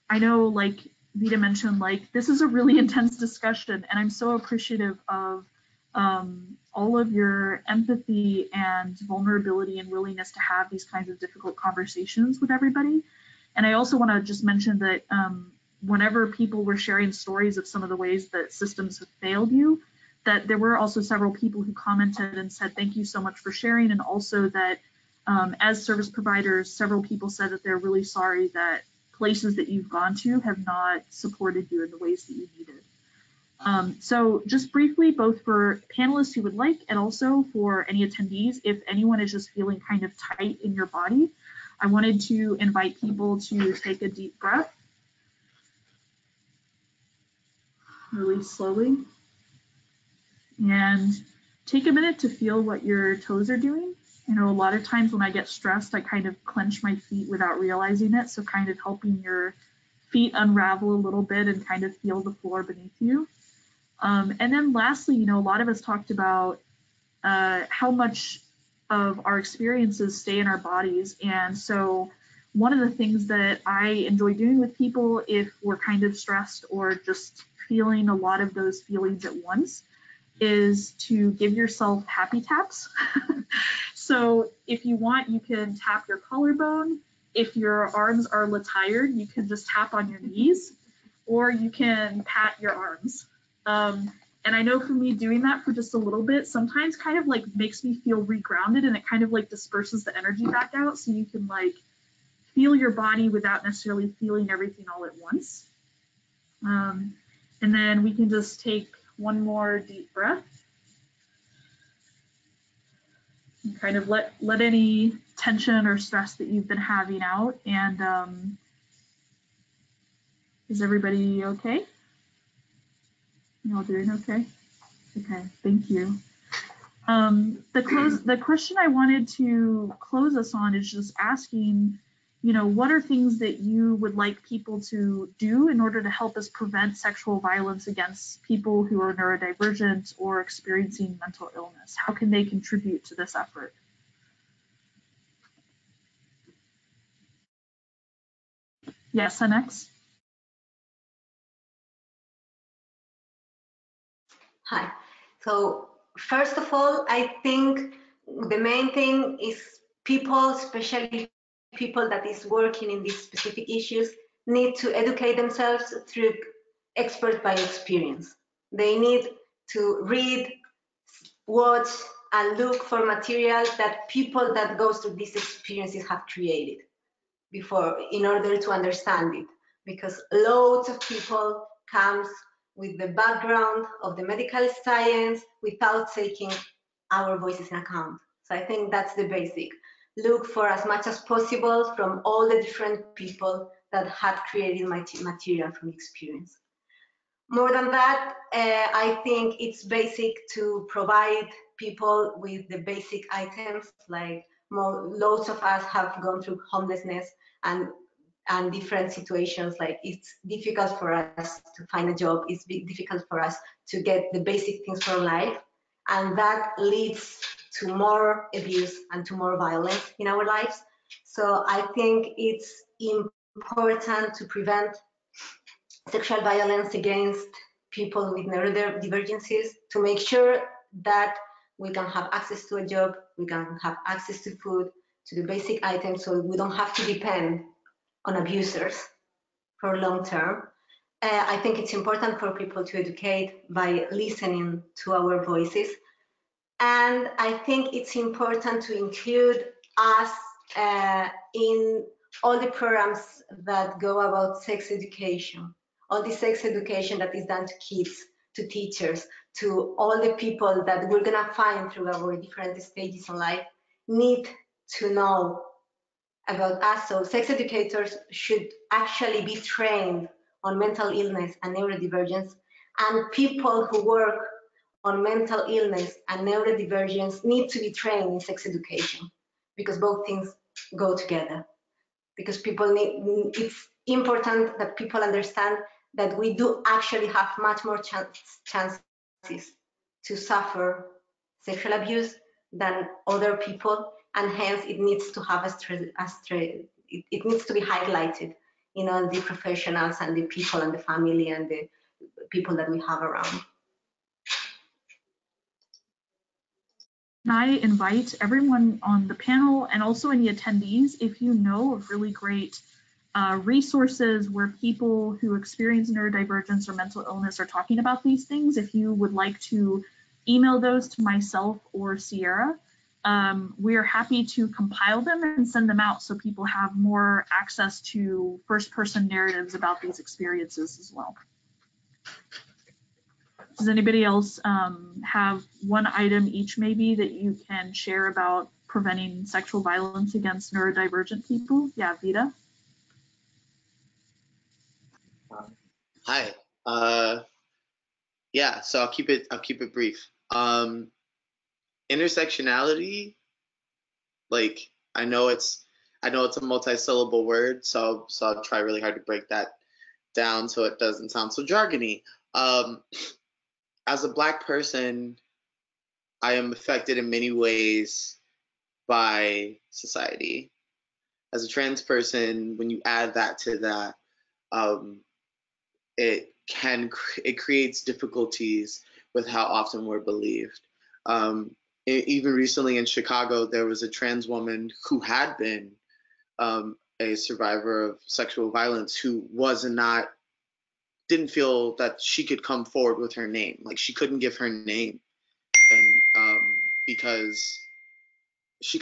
I know, like Vida mentioned, like this is a really intense discussion, and I'm so appreciative of all of your empathy and vulnerability and willingness to have these kinds of difficult conversations with everybody. And I also want to just mention that whenever people were sharing stories of some of the ways that systems have failed you, that there were also several people who commented and said, thank you so much for sharing. And also that as service providers, several people said that they're really sorry that places that you've gone to have not supported you in the ways that you needed. So just briefly, both for panelists who would like, and also for any attendees, if anyone is just feeling kind of tight in your body, I wanted to invite people to take a deep breath, really slowly, and take a minute to feel what your toes are doing. You know, a lot of times when I get stressed, I kind of clench my feet without realizing it. So kind of helping your feet unravel a little bit and kind of feel the floor beneath you. And then lastly, you know, a lot of us talked about how much of our experiences stay in our bodies. And so one of the things that I enjoy doing with people, if we're kind of stressed or just feeling a lot of those feelings at once, is to give yourself happy taps. So if you want, you can tap your collarbone. If your arms are a little tired, you can just tap on your knees, or you can pat your arms. And I know for me, doing that for just a little bit sometimes kind of like makes me feel regrounded, and it kind of like disperses the energy back out, so you can like feel your body without necessarily feeling everything all at once. And then we can just take one more deep breath and kind of let any tension or stress that you've been having out. And is everybody okay? You all doing okay? Okay, thank you. The question I wanted to close us on is just asking, you know, what are things that you would like people to do in order to help us prevent sexual violence against people who are neurodivergent or experiencing mental illness? How can they contribute to this effort? Yes, Cénix. Hi. So first of all, I think the main thing is people, especially people that is working in these specific issues, need to educate themselves through expert by experience. They need to read, watch, and look for materials that people that goes through these experiences have created before in order to understand it. Because loads of people comes with the background of the medical science without taking our voices in account. So I think that's the basic. Look for as much as possible from all the different people that had created material from experience. More than that, I think it's basic to provide people with the basic items, like loads of us have gone through homelessness and different situations, like it's difficult for us to find a job, it's difficult for us to get the basic things for life, and that leads to more abuse and to more violence in our lives. So I think it's important to prevent sexual violence against people with neurodivergencies, to make sure that we can have access to a job, we can have access to food, to the basic items, so we don't have to depend on abusers for long term. I think it's important for people to educate by listening to our voices. And I think it's important to include us in all the programs that go about sex education, all the sex education that is done to kids, to teachers, to all the people that we're gonna find through our different stages in life need to know about us. So sex educators should actually be trained on mental illness and neurodivergence, and people who work on mental illness and neurodivergence need to be trained in sex education, because both things go together. Because people need, it's important that people understand that we do actually have much more chances to suffer sexual abuse than other people, and hence it needs to have it needs to be highlighted in all the professionals and the people and the family and the people that we have around. Can I invite everyone on the panel and also any attendees, if you know of really great resources where people who experience neurodivergence or mental illness are talking about these things, if you would like to email those to myself or Sierra, we are happy to compile them and send them out so people have more access to first-person narratives about these experiences as well. Does anybody else have one item each maybe that you can share about preventing sexual violence against neurodivergent people? Yeah, Vida. Hi. Yeah, so I'll keep it brief. Intersectionality, like I know it's a multi-syllable word, so I'll try really hard to break that down so it doesn't sound so jargony. As a Black person, I am affected in many ways by society. As a trans person, when you add that to that, it creates difficulties with how often we're believed. Even recently in Chicago, there was a trans woman who had been a survivor of sexual violence who didn't feel that she could come forward with her name. Like, she couldn't give her name, and because she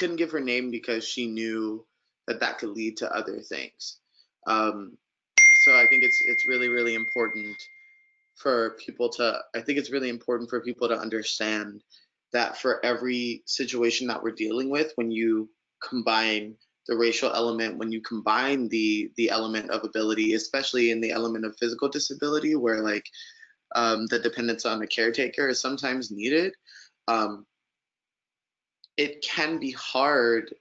knew that could lead to other things. So I think it's really, really important for people to understand that for every situation that we're dealing with, when you combine the racial element, when you combine the element of ability, especially in the element of physical disability, where like the dependence on a caretaker is sometimes needed, it can be hard.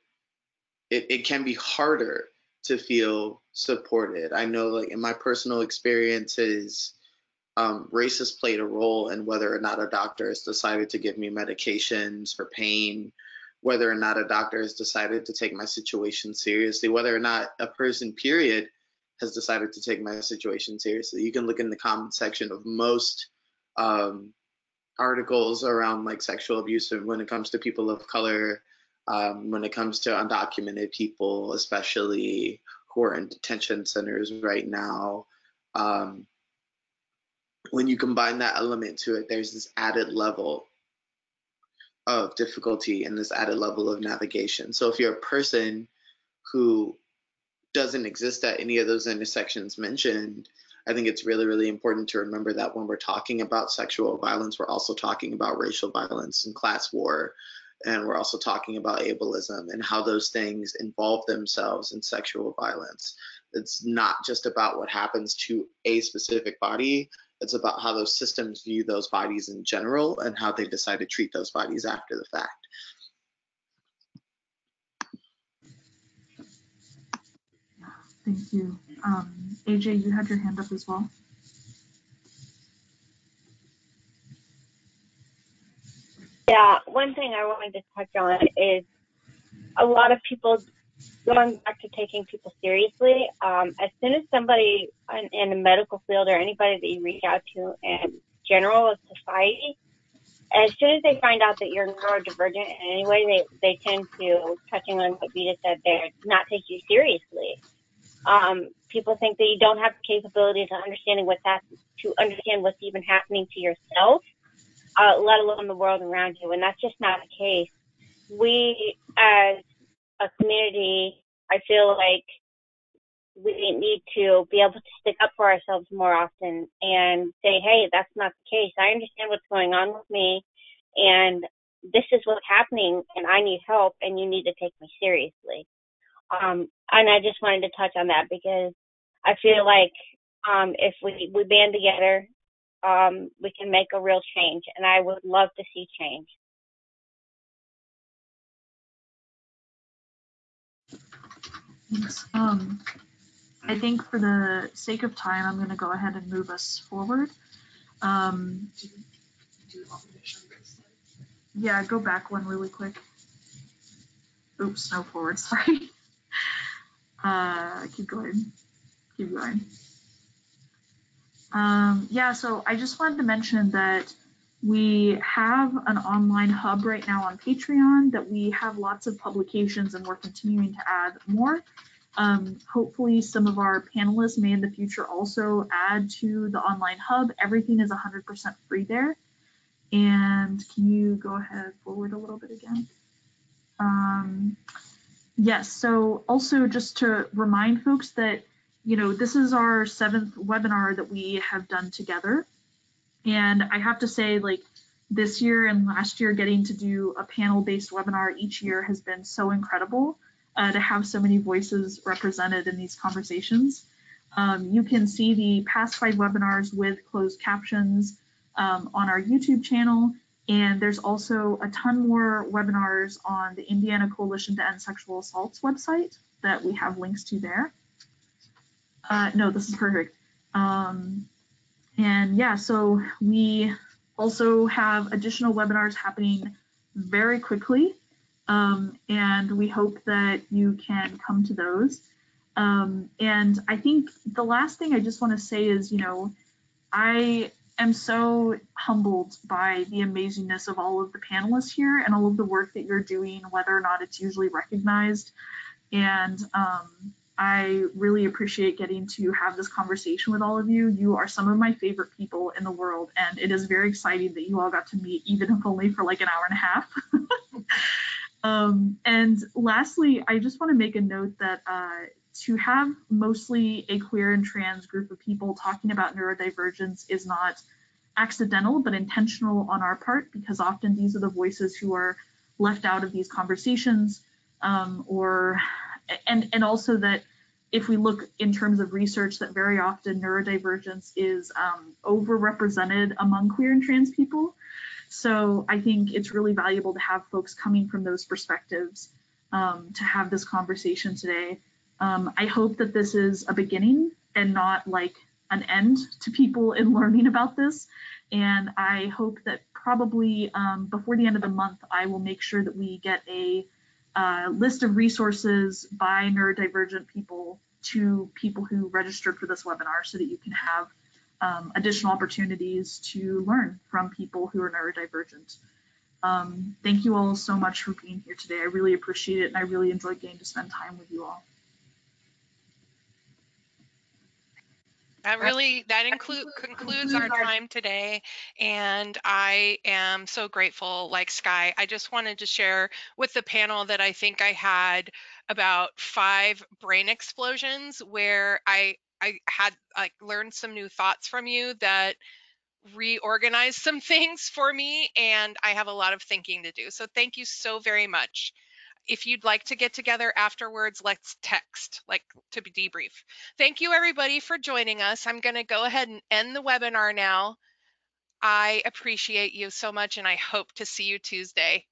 It can be harder to feel supported. I know, like in my personal experiences, race has played a role in whether or not a doctor has decided to give me medications for pain, whether or not a doctor has decided to take my situation seriously, whether or not a person, period, has decided to take my situation seriously. You can look in the comment section of most articles around like sexual abuse when it comes to people of color, when it comes to undocumented people, especially who are in detention centers right now. When you combine that element to it, there's this added level of difficulty and this added level of navigation. So if you're a person who doesn't exist at any of those intersections mentioned, I think it's really, really important to remember that when we're talking about sexual violence, we're also talking about racial violence and class war. And we're also talking about ableism and how those things involve themselves in sexual violence. It's not just about what happens to a specific body. It's about how those systems view those bodies in general and how they decide to treat those bodies after the fact. Thank you. AJ, you had your hand up as well. Yeah, one thing I wanted to touch on is a lot of people going back to taking people seriously. As soon as somebody in the medical field or anybody that you reach out to in general of society, as soon as they find out that you're neurodivergent in any way, they tend to, touching on what Vida said there, not take you seriously. People think that you don't have the capability to understand what's even happening to yourself, let alone the world around you, and that's just not the case. We, as a community, I feel like we need to be able to stick up for ourselves more often and say, hey, that's not the case. I understand what's going on with me, and this is what's happening, and I need help, and you need to take me seriously. And I just wanted to touch on that because I feel like if we band together, we can make a real change, and I would love to see change. Thanks. I think for the sake of time, I'm going to go ahead and move us forward. Yeah, go back one really quick. Oops, no, forward, sorry. Keep going. Yeah, so I just wanted to mention that we have an online hub right now on Patreon that we have lots of publications and we're continuing to add more. Hopefully some of our panelists may in the future also add to the online hub. Everything is 100% free there. And can you go ahead forward a little bit again? Yes, so also just to remind folks that, you know, this is our 7th webinar that we have done together. And I have to say, like, this year and last year, getting to do a panel-based webinar each year has been so incredible to have so many voices represented in these conversations. You can see the past 5 webinars with closed captions on our YouTube channel. And there's also a ton more webinars on the Indiana Coalition to End Sexual Assaults website that we have links to there. No, this is perfect. And yeah, so we also have additional webinars happening very quickly. And we hope that you can come to those. And I think the last thing I just want to say is, you know, I am so humbled by the amazingness of all of the panelists here and all of the work that you're doing, whether or not it's usually recognized. And I really appreciate getting to have this conversation with all of you. You are some of my favorite people in the world, and it is very exciting that you all got to meet, even if only for like an hour and a half. And lastly, I just want to make a note that to have mostly a queer and trans group of people talking about neurodivergence is not accidental, but intentional on our part, because often these are the voices who are left out of these conversations, and also that if we look in terms of research, that very often neurodivergence is overrepresented among queer and trans people. So I think it's really valuable to have folks coming from those perspectives to have this conversation today. I hope that this is a beginning and not like an end to people in learning about this. And I hope that probably before the end of the month, I will make sure that we get a list of resources by neurodivergent people to people who registered for this webinar so that you can have additional opportunities to learn from people who are neurodivergent. Thank you all so much for being here today. I really appreciate it, and I really enjoyed getting to spend time with you all. That concludes our time today, and I am so grateful. Like Skye, I just wanted to share with the panel that I think I had about 5 brain explosions where I had like learned some new thoughts from you that reorganized some things for me, and I have a lot of thinking to do. So thank you so very much. If you'd like to get together afterwards, let's text, like to debrief. Thank you everybody for joining us. I'm gonna go ahead and end the webinar now. I appreciate you so much, and I hope to see you Tuesday.